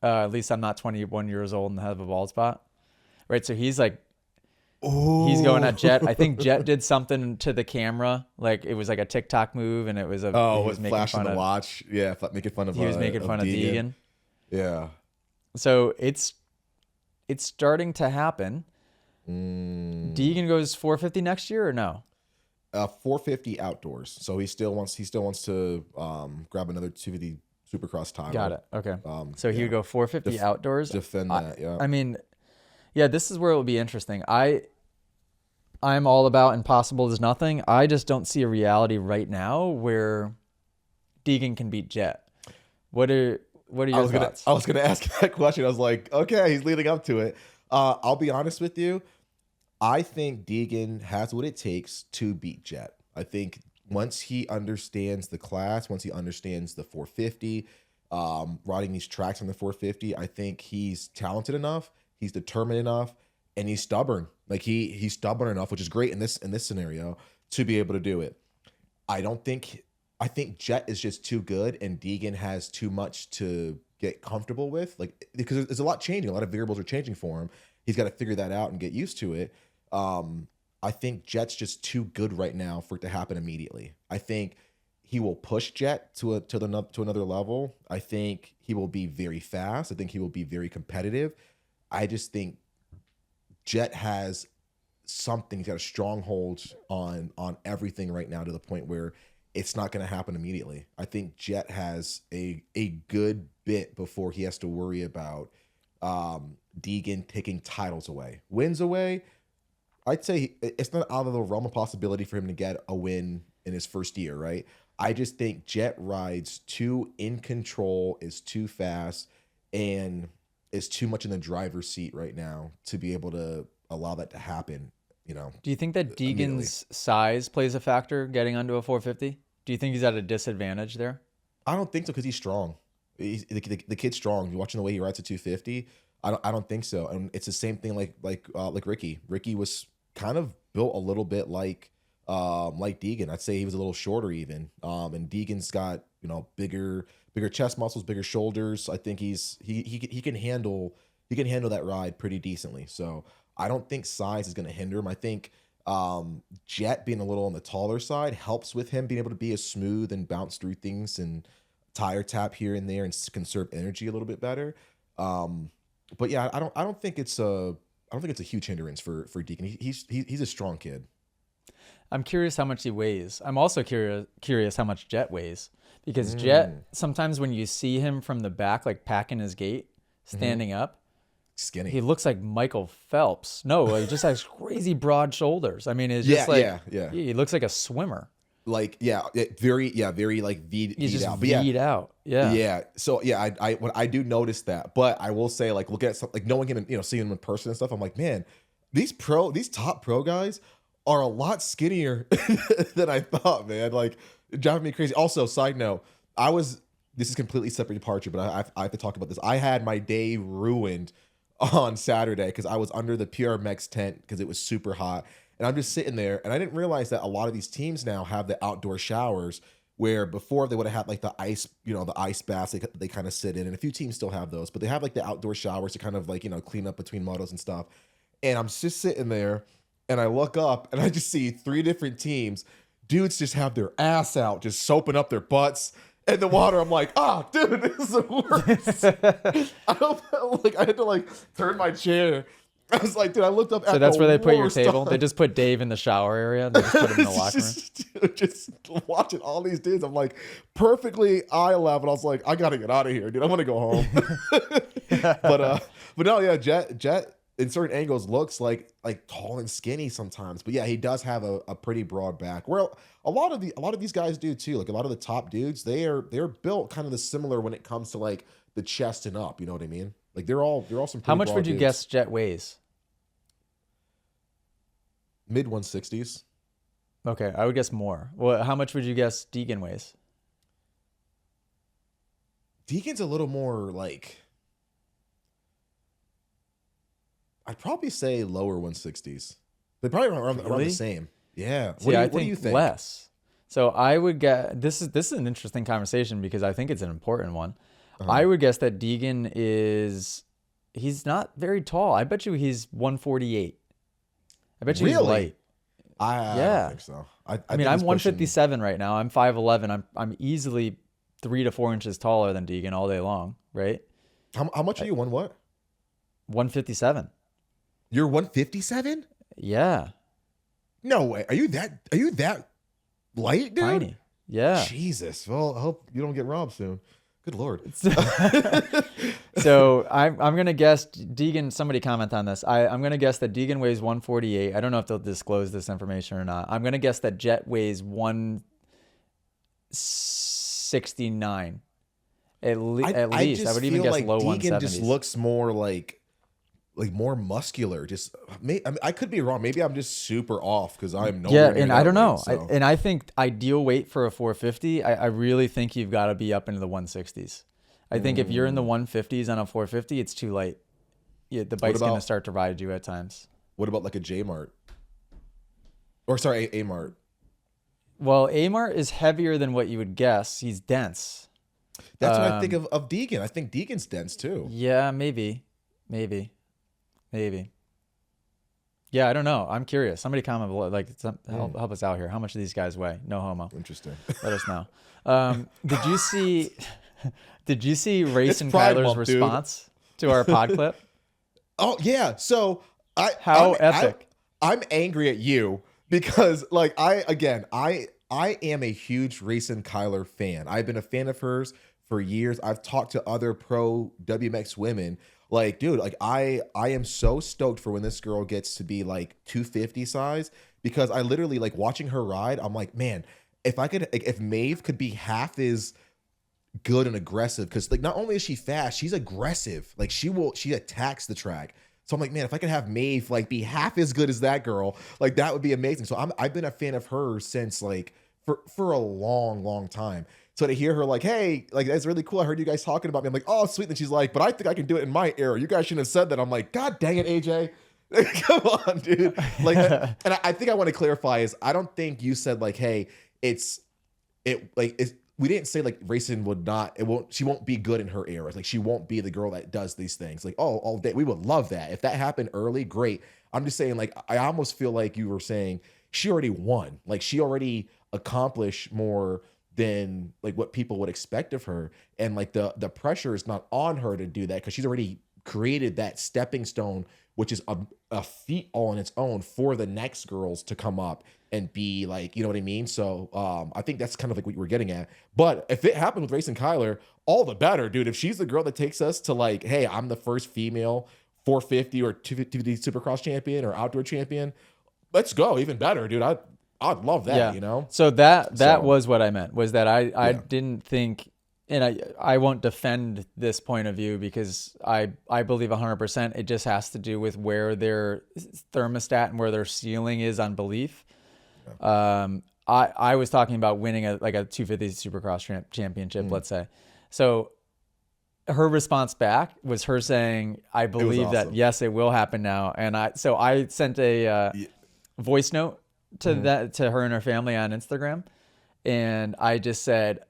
at least I'm not 21 years old and have a bald spot. Right, so he's like, he's going at Jett. I think Jett did something to the camera, like it was like a TikTok move, and it was he was making flashing fun the of, watch. Yeah, making fun of. He was making fun of Deegan. Yeah. So it's starting to happen. Deegan goes 450 next year or no? 450 outdoors. So he still wants to grab another 250 Supercross title. Got it. Okay. So he would go 450 outdoors. Defend that. Yeah. I mean, yeah, this is where it will be interesting. I'm all about impossible is nothing. I just don't see a reality right now where Deegan can beat Jett. What are your thoughts? I was gonna ask that question. I was like, okay, he's leading up to it. I'll be honest with you. I think Deegan has what it takes to beat Jett. I think once he understands the class, once he understands the 450, riding these tracks on the 450, I think he's talented enough, he's determined enough, and he's stubborn. Like he's stubborn enough, which is great in this scenario, to be able to do it. I think Jett is just too good, and Deegan has too much to get comfortable with. Like, because there's a lot changing, a lot of variables are changing for him. He's got to figure that out and get used to it. I think Jett's just too good right now for it to happen immediately. I think he will push Jett to another level. I think he will be very fast. I think he will be very competitive. I just think Jett has something. He's got a stronghold on everything right now, to the point where it's not going to happen immediately. I think Jett has a good bit before he has to worry about Deegan taking titles away. Wins away, I'd say it's not out of the realm of possibility for him to get a win in his first year, right? I just think Jett rides too in control, is too fast, and is too much in the driver's seat right now to be able to allow that to happen. Do you think that Deegan's size plays a factor getting onto a 450? Do you think he's at a disadvantage there? I don't think so, because he's strong. The kid's strong. You're watching the way he rides at 250. I don't think so. And it's the same thing like Ricky. Ricky was kind of built a little bit like Deegan. I'd say he was a little shorter even. And Deegan's got bigger chest muscles, bigger shoulders. I think he can handle that ride pretty decently. So I don't think size is going to hinder him. I think Jett being a little on the taller side helps with him being able to be as smooth and bounce through things and tire tap here and there and conserve energy a little bit better. But yeah, I don't think it's a huge hindrance for Deegan. He's a strong kid. I'm curious how much he weighs. I'm also curious how much Jett weighs, because Jett, sometimes when you see him from the back, like packing his gait, standing up, skinny, he looks like Michael Phelps. No, he just has crazy broad shoulders. I mean, it's just he looks like a swimmer. Like very like V'd out. V'd out. Yeah. Yeah. So yeah, I do notice that, but I will say, like, look at something like knowing him and seeing him in person and stuff. I'm like, man, these top pro guys are a lot skinnier than I thought, man. Like, driving me crazy. Also, side note, this is completely separate departure, but I have to talk about this. I had my day ruined on Saturday because I was under the PRMX tent because it was super hot. And I'm just sitting there, and I didn't realize that a lot of these teams now have the outdoor showers where before they would have had like the ice, the ice baths they kind of sit in. And a few teams still have those, but they have like the outdoor showers to kind of like, clean up between motos and stuff. And I'm just sitting there and I look up and I just see 3 different teams. Dudes just have their ass out, just soaping up their butts in the water. I'm like, dude, this is the worst. I had to like turn my chair. I was like, dude, I looked up at So that's where they put your worst table? time. They just put Dave in the shower area. They just put him in the locker room. Just watching all these dudes. I'm like, perfectly eye level. I was like, I got to get out of here, dude. I want to go home. But no, yeah, Jett in certain angles looks like tall and skinny sometimes. But yeah, he does have a pretty broad back. Where a lot of these guys do too. Like a lot of the top dudes, they're built kind of the similar when it comes to like the chest and up. You know what I mean? Like they're all some. How much would you dudes. guess Jett weighs? Mid 160s. Okay, I would guess more. Well, how much would you guess Deegan weighs? Deegan's a little more like, I'd probably say lower 160s. They're probably around the same. Yeah. See, What do you think? Less. So I would get this is an interesting conversation because I think it's an important one. I would guess that Deegan he's not very tall. I bet you he's 148. I bet you he's light. I don't think so. I mean, I'm 157 right now. I'm 5'11". I'm easily 3 to 4 inches taller than Deegan all day long, right? How much are you? 157. You're 157? Yeah. No way. Are you that light, dude? Tiny. Yeah. Jesus. Well, I hope you don't get robbed soon. Good Lord. So I'm going to guess Deegan, somebody comment on this. I'm going to guess that Deegan weighs 148. I don't know if they'll disclose this information or not. I'm going to guess that Jett weighs 169. At least. I would even guess low 170s. Deegan just looks more like more muscular. Just I could be wrong. Maybe I'm just super off because I'm and I don't know. So. And I think ideal weight for a 450. I really think you've got to be up into the 160s. I think if you're in the 150s on a 450, it's too late. Yeah, the bike's going to start to ride you at times. What about like a J Mart? Or sorry, A Mart. Well, A Mart is heavier than what you would guess. He's dense. That's what I think of Deegan. I think Deegan's dense too. Yeah, maybe. Yeah, I don't know. I'm curious. Somebody comment below, help us out here. How much do these guys weigh? No homo. Interesting. Let us know. Did you see Race and Kyler's response to our pod clip? Oh yeah. So I'm epic. I'm angry at you because like I am a huge Race and Kyler fan. I've been a fan of hers for years. I've talked to other pro WMX women. Like, dude, like I am so stoked for when this girl gets to be like 250 size because I literally like watching her ride. I'm like, man, if Maeve could be half as good and aggressive, because like not only is she fast, she's aggressive. Like she attacks the track. So I'm like, man, if I could have Maeve like be half as good as that girl, like that would be amazing. So I've been a fan of hers since like for a long time. So to hear her like, hey, like that's really cool. I heard you guys talking about me. I'm like, oh, sweet. And she's like, but I think I can do it in my era. You guys shouldn't have said that. I'm like, God dang it, AJ. Come on, dude. Like, and I think I want to clarify is I don't think you said like, hey, we didn't say like Racing she won't be good in her era. Like she won't be the girl that does these things. Like, oh, all day. We would love that. If that happened early, great. I'm just saying like, I almost feel like you were saying she already won. Like she already accomplished more than like what people would expect of her. And like the pressure is not on her to do that because she's already created that stepping stone, which is a feat all on its own for the next girls to come up and be like, you know what I mean? So I think that's kind of like what you were getting at. But if it happened with Racing Kyler, all the better, dude. If she's the girl that takes us to like, hey, I'm the first female 450 or 250 Supercross champion or outdoor champion, let's go. Even better, dude. I'd love that, you know? So that was what I meant, was that I didn't think, and I won't defend this point of view because I believe 100% it just has to do with where their thermostat and where their ceiling is on belief. Yeah. I was talking about winning a 250 Supercross championship, let's say. So her response back was her saying, I believe awesome. that, yes, it will happen now. And I sent a voice note to her and her family on Instagram. And I just said,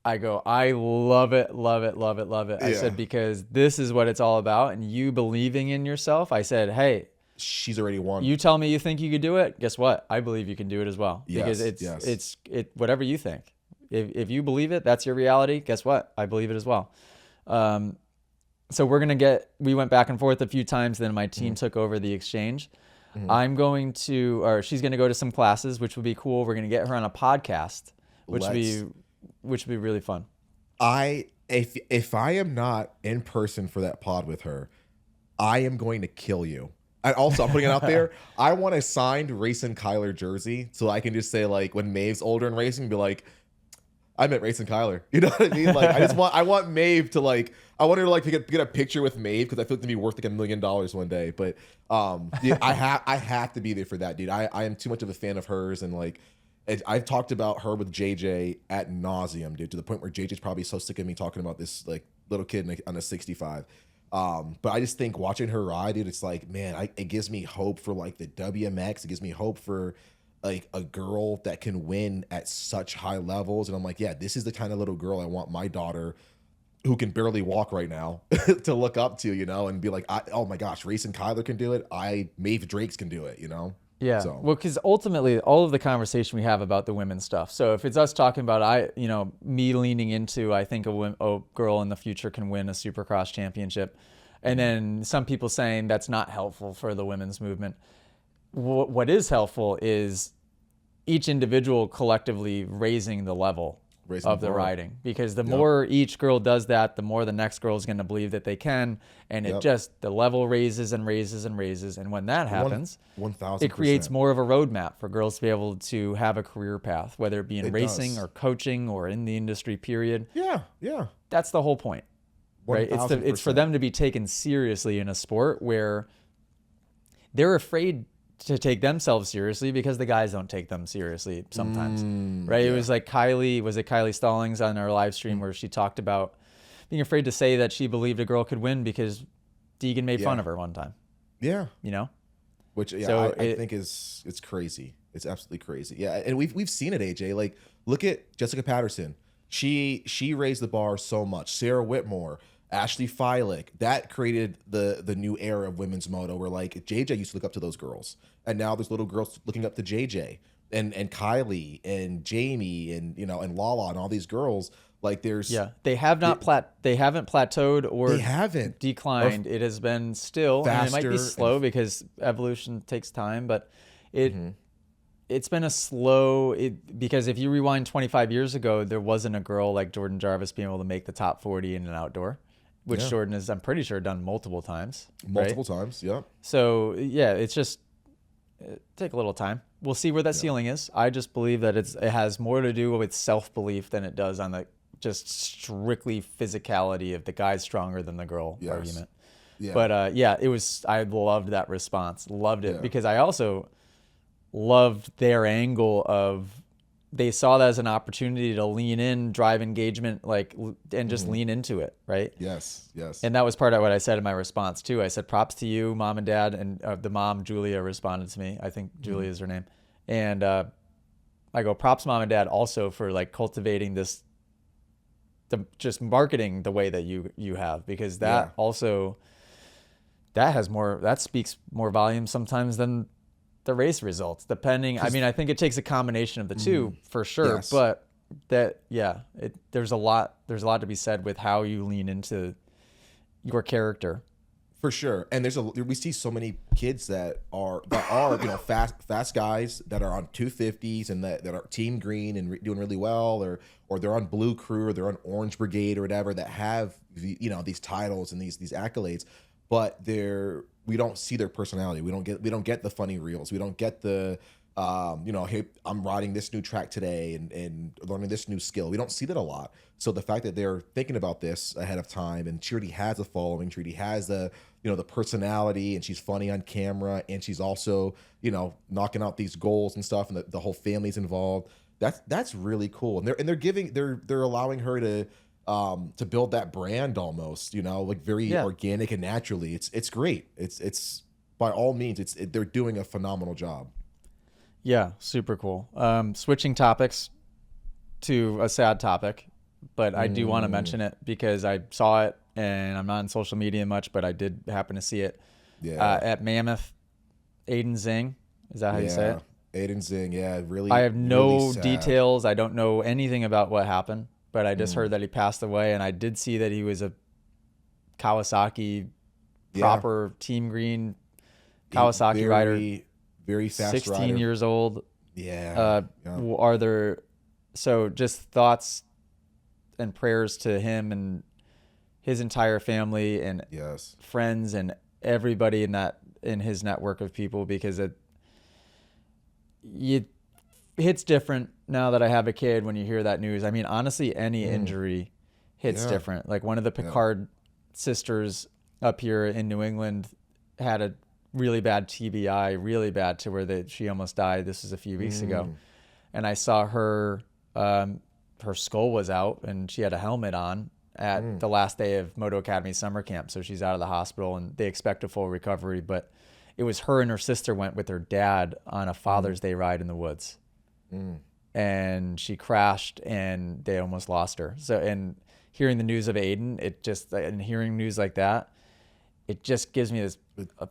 I love it, love it, love it, love it. I said, because this is what it's all about. And you believing in yourself. I said, hey, she's already won. You tell me you think you could do it. Guess what? I believe you can do it as well. Yes, Because it's whatever you think. If you believe it, that's your reality. Guess what? I believe it as well. So we went back and forth a few times. Then my team took over the exchange. She's going to go to some classes, which would be cool. We're going to get her on a podcast, which would be really fun. If I am not in person for that pod with her, I am going to kill you. And also, I'm putting it out there. I want a signed Racing Kyler jersey so I can just say, like, when Maeve's older in racing, be like, I met Racing Kyler. You know what I mean? Like, I want Maeve to, like, I want her to, like, to get a picture with Maeve because I feel like to be worth like $1 million one day. But I have to be there for that, dude. I am too much of a fan of hers, and like, I've talked about her with JJ at nauseum, dude, to the point where JJ's probably so sick of me talking about this like little kid on a 65. But I just think watching her ride, dude, it's like, man, it gives me hope for like the WMX. It gives me hope for like a girl that can win at such high levels. And I'm like, yeah, this is the kind of little girl I want my daughter, who can barely walk right now, to look up to, you know, and be like, oh my gosh, Racing Kyler can do it. Maeve Drakes can do it, you know? Yeah. So. Well, because ultimately all of the conversation we have about the women's stuff. So if it's us talking about, me leaning into, I think a girl in the future can win a Supercross championship. And then some people saying that's not helpful for the women's movement. What is helpful is each individual collectively raising the level of the riding, because the more each girl does that, the more the next girl is going to believe that they can, and the level raises and raises and raises, and when that happens, 1,000%. it creates more of a roadmap for girls to be able to have a career path, whether it be in racing or coaching or in the industry. Period. Yeah. That's the whole point, right? It's for them to be taken seriously in a sport where they're afraid to take themselves seriously because the guys don't take them seriously sometimes, right? Yeah. It was like Kylie Stallings on our live stream where she talked about being afraid to say that she believed a girl could win because Deegan made fun of her one time. Yeah. You know? Which I think it's crazy. It's absolutely crazy. Yeah, and we've seen it, AJ. Like, look at Jessica Patterson. She raised the bar so much. Sarah Whitmore, Ashley Feilich, that created the new era of women's moto where like JJ used to look up to those girls. And now there's little girls looking up to JJ and Kylie and Jamie and and Lala and all these girls. Like they haven't plateaued or they haven't declined. It has been still, and it might be slow because evolution takes time, but it's been a slow, because if you rewind 25 years ago, there wasn't a girl like Jordan Jarvis being able to make the top 40 in an outdoor. Which Jordan has, I'm pretty sure, done multiple times. Multiple times, yeah. So, it's just take a little time. We'll see where that ceiling is. I just believe that it has more to do with self-belief than it does on the just strictly physicality of the guy's stronger than the girl argument. Yeah. But, I loved that response. Loved it because I also loved their angle of they saw that as an opportunity to lean in, drive engagement, and just lean into it, right? Yes. And that was part of what I said in my response too. I said, props to you, mom and dad, and the mom, Julia, responded to me. I think Julia is her name. And I go, props, mom and dad, also for like cultivating just marketing the way that you have, because that also, that speaks more volume sometimes than the race results, depending. I mean, I think it takes a combination of the two for sure, but there's a lot to be said with how you lean into your character. For sure. And we see so many kids that are fast guys that are on 250s and that are team green and doing really well, or they're on Blue Crew or they're on Orange Brigade or whatever, that have these titles and these accolades, but we don't see their personality. We don't get the funny reels. We don't get the hey, I'm riding this new track today and learning this new skill. We don't see that a lot. So the fact that they're thinking about this ahead of time, and she already has a following, she already has the personality, and she's funny on camera, and she's also knocking out these goals and stuff, and the whole family's involved. That's really cool. And they're allowing her to to build that brand almost, you know, like very organic and naturally. It's great. It's by all means, they're doing a phenomenal job. Yeah, super cool. Switching topics to a sad topic, but I do want to mention it because I saw it and I'm not on social media much, but I did happen to see it. Yeah. At Mammoth, Aiden Zing. Is that how you say it? Aiden Zing. Yeah, really. I have no really details. I don't know anything about what happened, but I just heard that he passed away, and I did see that he was a Kawasaki proper Team Green Kawasaki rider. Very fast 16 rider. years old. Yeah. Are there, so just thoughts and prayers to him and his entire family and friends and everybody in his network of people, because it hits different now that I have a kid when you hear that news. I mean, honestly, any injury hits different. Like one of the Picard sisters up here in New England had a really bad TBI, really bad to where she almost died. This was a few weeks ago. And I saw her, her skull was out and she had a helmet on at the last day of Moto Academy summer camp. So she's out of the hospital and they expect a full recovery. But it was her and her sister went with her dad on a Father's Day ride in the woods. And she crashed and they almost lost her. So, and hearing the news of Aiden, and hearing news like that, it just gives me this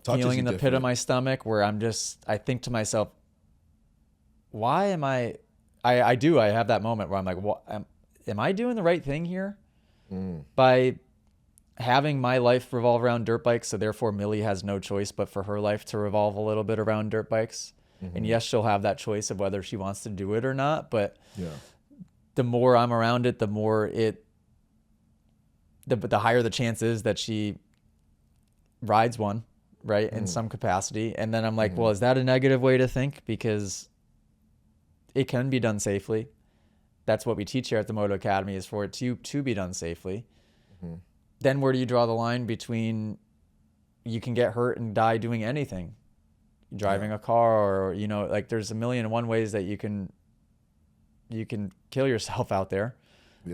feeling in the pit of my stomach where I think to myself, why am I have that moment where I'm like, what, am I doing the right thing here? By having my life revolve around dirt bikes, so therefore Millie has no choice but for her life to revolve a little bit around dirt bikes. And yes, she'll have that choice of whether she wants to do it or not, but the more I'm around it, the more the higher the chance is that she rides one, right, in some capacity. And then I'm like, well, is that a negative way to think? Because it can be done safely. That's what we teach here at the Moto Academy, is for it to be done safely. Then where do you draw the line between you can get hurt and die doing anything? Driving a car, or, you know, like there's 1,000,001 ways that you can kill yourself out there.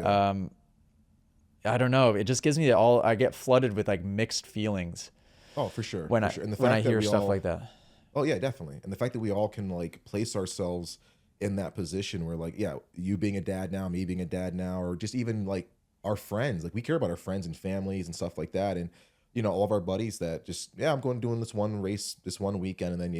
I don't know. It just gives me I get flooded with like mixed feelings. Oh, for sure. When I hear stuff like that. Oh yeah, definitely. And the fact that we all can like place ourselves in that position where, like, you being a dad now, me being a dad now, or just even like our friends, like we care about our friends and families and stuff like that. And, you know, all of our buddies that just, I'm going doing this one race, this one weekend. And then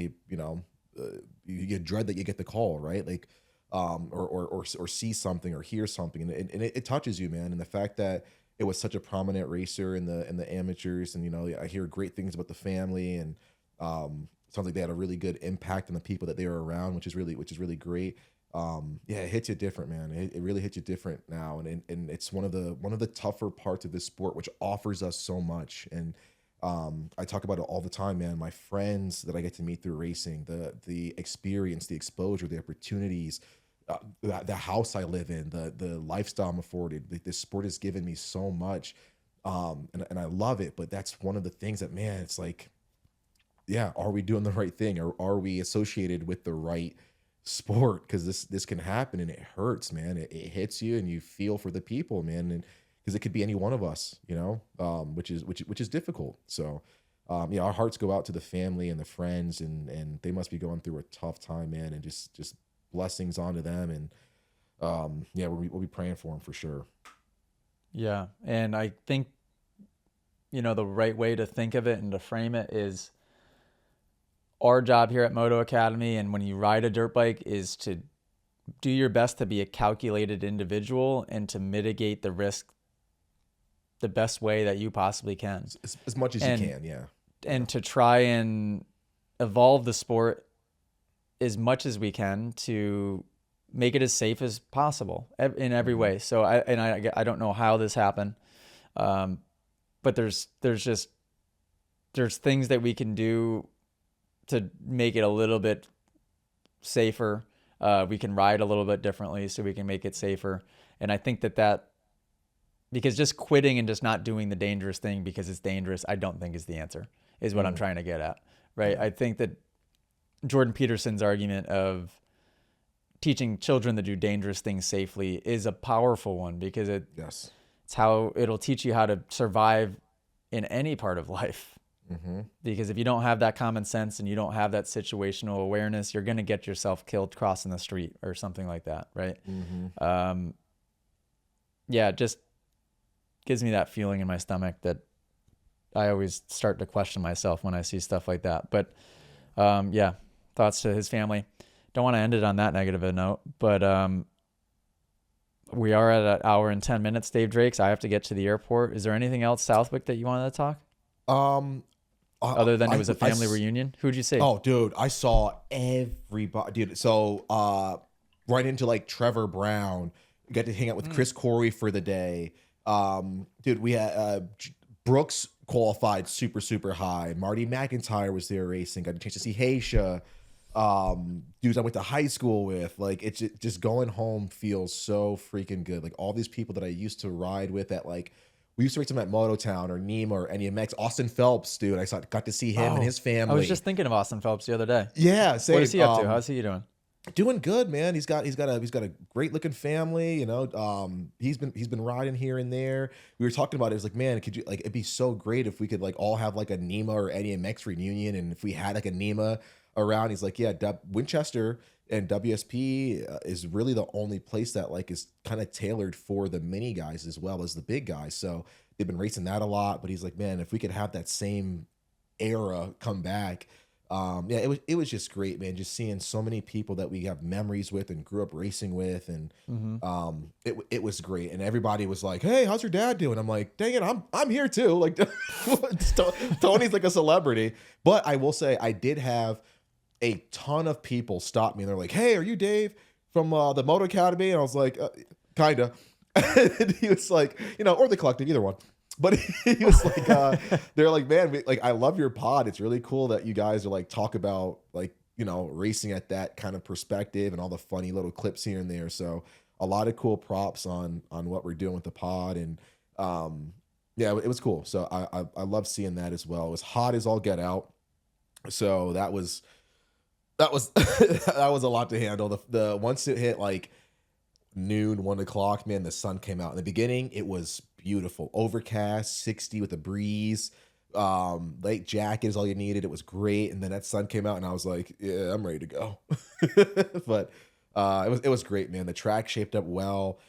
you dread that you get the call, right? Like, or see something or hear something. And it touches you, man. And the fact that it was such a prominent racer in the amateurs, and, you know, I hear great things about the family, and sounds like they had a really good impact on the people that they were around, which is really great. It hits you different, man. It really hits you different now, and it's one of the tougher parts of this sport, which offers us so much. And I talk about it all the time, man. My friends that I get to meet through racing, the experience, the exposure, the opportunities, the house I live in, the lifestyle I'm afforded. This sport has given me so much, and I love it. But that's one of the things that, man, it's like, are we doing the right thing, or are we associated with the right sport? Because this can happen, and it hurts, man. It hits you, and you feel for the people, man, and because it could be any one of us, you know, which is difficult. So our hearts go out to the family and the friends, and they must be going through a tough time, man, and just blessings onto them. And we'll be praying for them for sure. Yeah. And I think, you know, the right way to think of it and to frame it is our job here at Moto Academy, and when you ride a dirt bike, is to do your best to be a calculated individual and to mitigate the risk the best way that you possibly can. As much as you can, And to try and evolve the sport as much as we can to make it as safe as possible in every way. So I don't know how this happened, but there's things that we can do to make it a little bit safer. We can ride a little bit differently so we can make it safer. And I think that because just quitting and just not doing the dangerous thing because it's dangerous, I don't think is the answer, is what I'm trying to get at, right? I think that Jordan Peterson's argument of teaching children to do dangerous things safely is a powerful one, because It's how it'll teach you how to survive in any part of life. Because if you don't have that common sense and you don't have that situational awareness, you're going to get yourself killed crossing the street or something like that. Right. Yeah. It just gives me that feeling in my stomach that I always start to question myself when I see stuff like that. But yeah, thoughts to his family. Don't want to end it on that negative a note, but we are at an hour and 10 minutes, Dave Drakes. I have to get to the airport. Is there anything else, Southwick, that you wanted to talk? Other than it was a family reunion? Who'd you see? Oh, dude, I saw everybody. Dude, so right into like Trevor Brown. Got to hang out with Chris Corey for the day. Dude, we had Brooks qualified super, super high. Marty McIntyre was there racing. Got a chance to see Haysha. Dudes I went to high school with. Like, it's just going home feels so freaking good. Like, all these people that I used to ride with at, like, we used to race them at Moto Town or NEMA or NEMX. Austin Phelps, dude, got to see him and his family. I was just thinking of Austin Phelps the other day. Yeah, same. What is he up to? How's he doing? Doing good, man. He's got a great looking family. You know, he's been riding here and there. We were talking about it. It was like, man, could you, like, it'd be so great if we could like all have like a NEMA or NEMX reunion, and if we had like a NEMA around. He's like, yeah, Winchester and WSP is really the only place that like is kind of tailored for the mini guys as well as the big guys. So they've been racing that a lot. But he's like, man, if we could have that same era come back. Yeah, it was just great, man. Just seeing so many people that we have memories with and grew up racing with, and it was great. And everybody was like, "Hey, how's your dad doing?" I'm like, "Dang it, I'm here too." Like, Tony's like a celebrity. But I will say, I did have a ton of people stop me, and they're like, "Hey, are you Dave from the Moto Academy?" And I was like, "Kinda." And he was like, you know, or the collective, either one. But he was like, they're like, man, I love your pod. It's really cool that you guys are like talk about like, you know, racing at that kind of perspective and all the funny little clips here and there. So a lot of cool props on what we're doing with the pod. And yeah, it was cool. So I love seeing that as well. It was hot as all get out. So that was that was a lot to handle. The once it hit like noon, 1 o'clock, man, the sun came out. In the beginning, it was beautiful, overcast, 60 with a breeze. Light jacket is all you needed. It was great. And then that sun came out, and I was like, yeah, I'm ready to go. But it was great, man. The track shaped up well.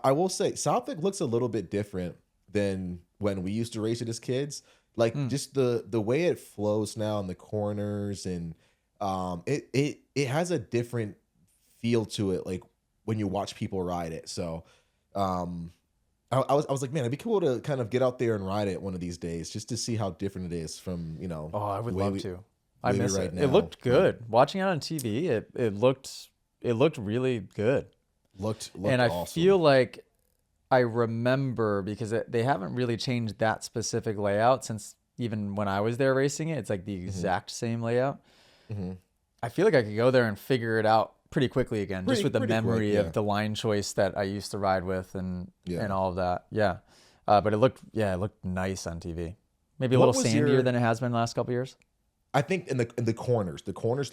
I will say, Southwick looks a little bit different than when we used to race it as kids. Like just the way it flows now in the corners, and it has a different feel to it. Like when you watch people ride it. So I was like, man, it'd be cool to kind of get out there and ride it one of these days just to see how different it is from, you know. Oh, I would love to. I miss it. It looked good. Watching it on TV, it looked really good. Looked and I awesome. feel like I remember, because they haven't really changed that specific layout since even when I was there racing it. It's like the exact same layout. I feel like I could go there and figure it out pretty quickly again, just with the memory of the line choice that I used to ride with and all of that. Yeah. But it looked nice on TV. Maybe a little sandier than it has been the last couple of years. I think in the corners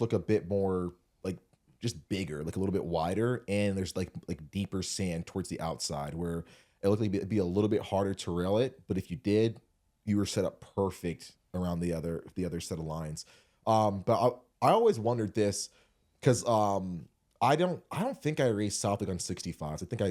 look a bit more like just bigger, like a little bit wider, and there's like deeper sand towards the outside where it looked like it'd be a little bit harder to rail it. But if you did, you were set up perfect around the other set of lines. But I always wondered this, because I don't think I raced Southwick on 65s. I think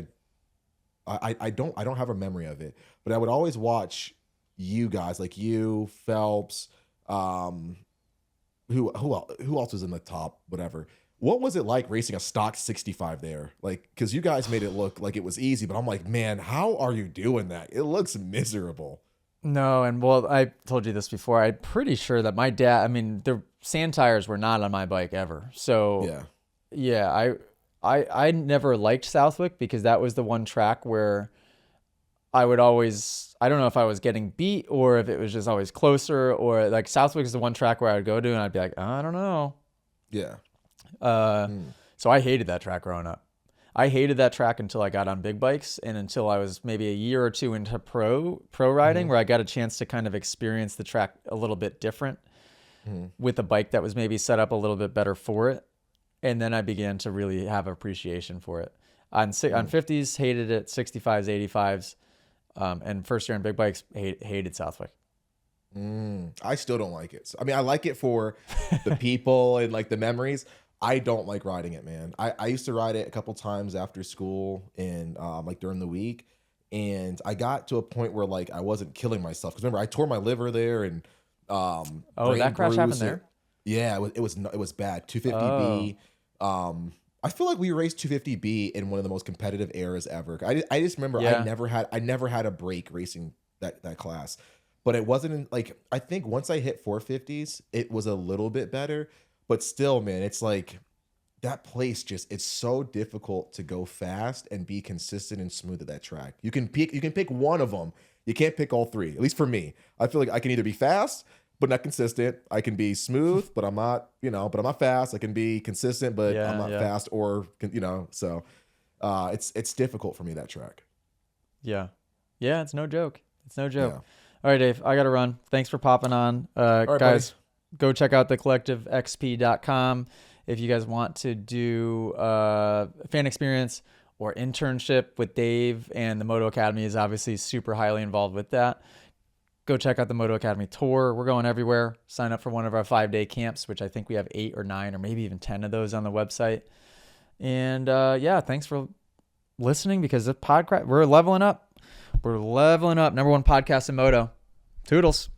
I don't have a memory of it, but I would always watch you guys, like you, Phelps, who else was in the top, whatever. What was it like racing a stock 65 there? Like, because you guys made it look like it was easy, but I'm like, man, how are you doing that? It looks miserable. No, and well, I told you this before. I'm pretty sure that my dad, I mean, the sand tires were not on my bike ever. So yeah, I never liked Southwick, because that was the one track where I would always, I don't know if I was getting beat or if it was just always closer, or like Southwick is the one track where I would go to and I'd be like, I don't know. Yeah. So I hated that track growing up. I hated that track until I got on big bikes, and until I was maybe a year or two into pro riding, where I got a chance to kind of experience the track a little bit different with a bike that was maybe set up a little bit better for it. And then I began to really have appreciation for it. On 50s, hated it. 65s, And first year in big bikes, hated Southwick. I still don't like it. I mean, I like it for the people and like the memories. I don't like riding it, man. I used to ride it a couple times after school and like during the week. And I got to a point where like I wasn't killing myself. Because remember, I tore my liver there and that crash happened there? Yeah, it was bad. 250B. I feel like we raced 250B in one of the most competitive eras ever. I just remember I never had a break racing that class. But it wasn't like, I think once I hit 450s, it was a little bit better. But still, man, it's like that place it's so difficult to go fast and be consistent and smooth at that track. You can pick one of them. You can't pick all three. At least for me, I feel like I can either be fast but not consistent. I can be smooth, but I'm not, but I'm not fast. I can be consistent, but I'm not fast, or so it's difficult for me, that track. Yeah, it's no joke. Yeah. All right, Dave, I got to run. Thanks for popping on. All right, guys, go check out thecollectivexp.com if you guys want to do fan experience or internship with Dave, and the Moto Academy is obviously super highly involved with that. Go check out the Moto Academy tour. We're going everywhere. Sign up for one of our 5-day camps, which I think we have 8 or 9 or maybe even 10 of those on the website. And thanks for listening, because the podcast, we're leveling up. We're leveling up. #1 podcast in Moto. Toodles.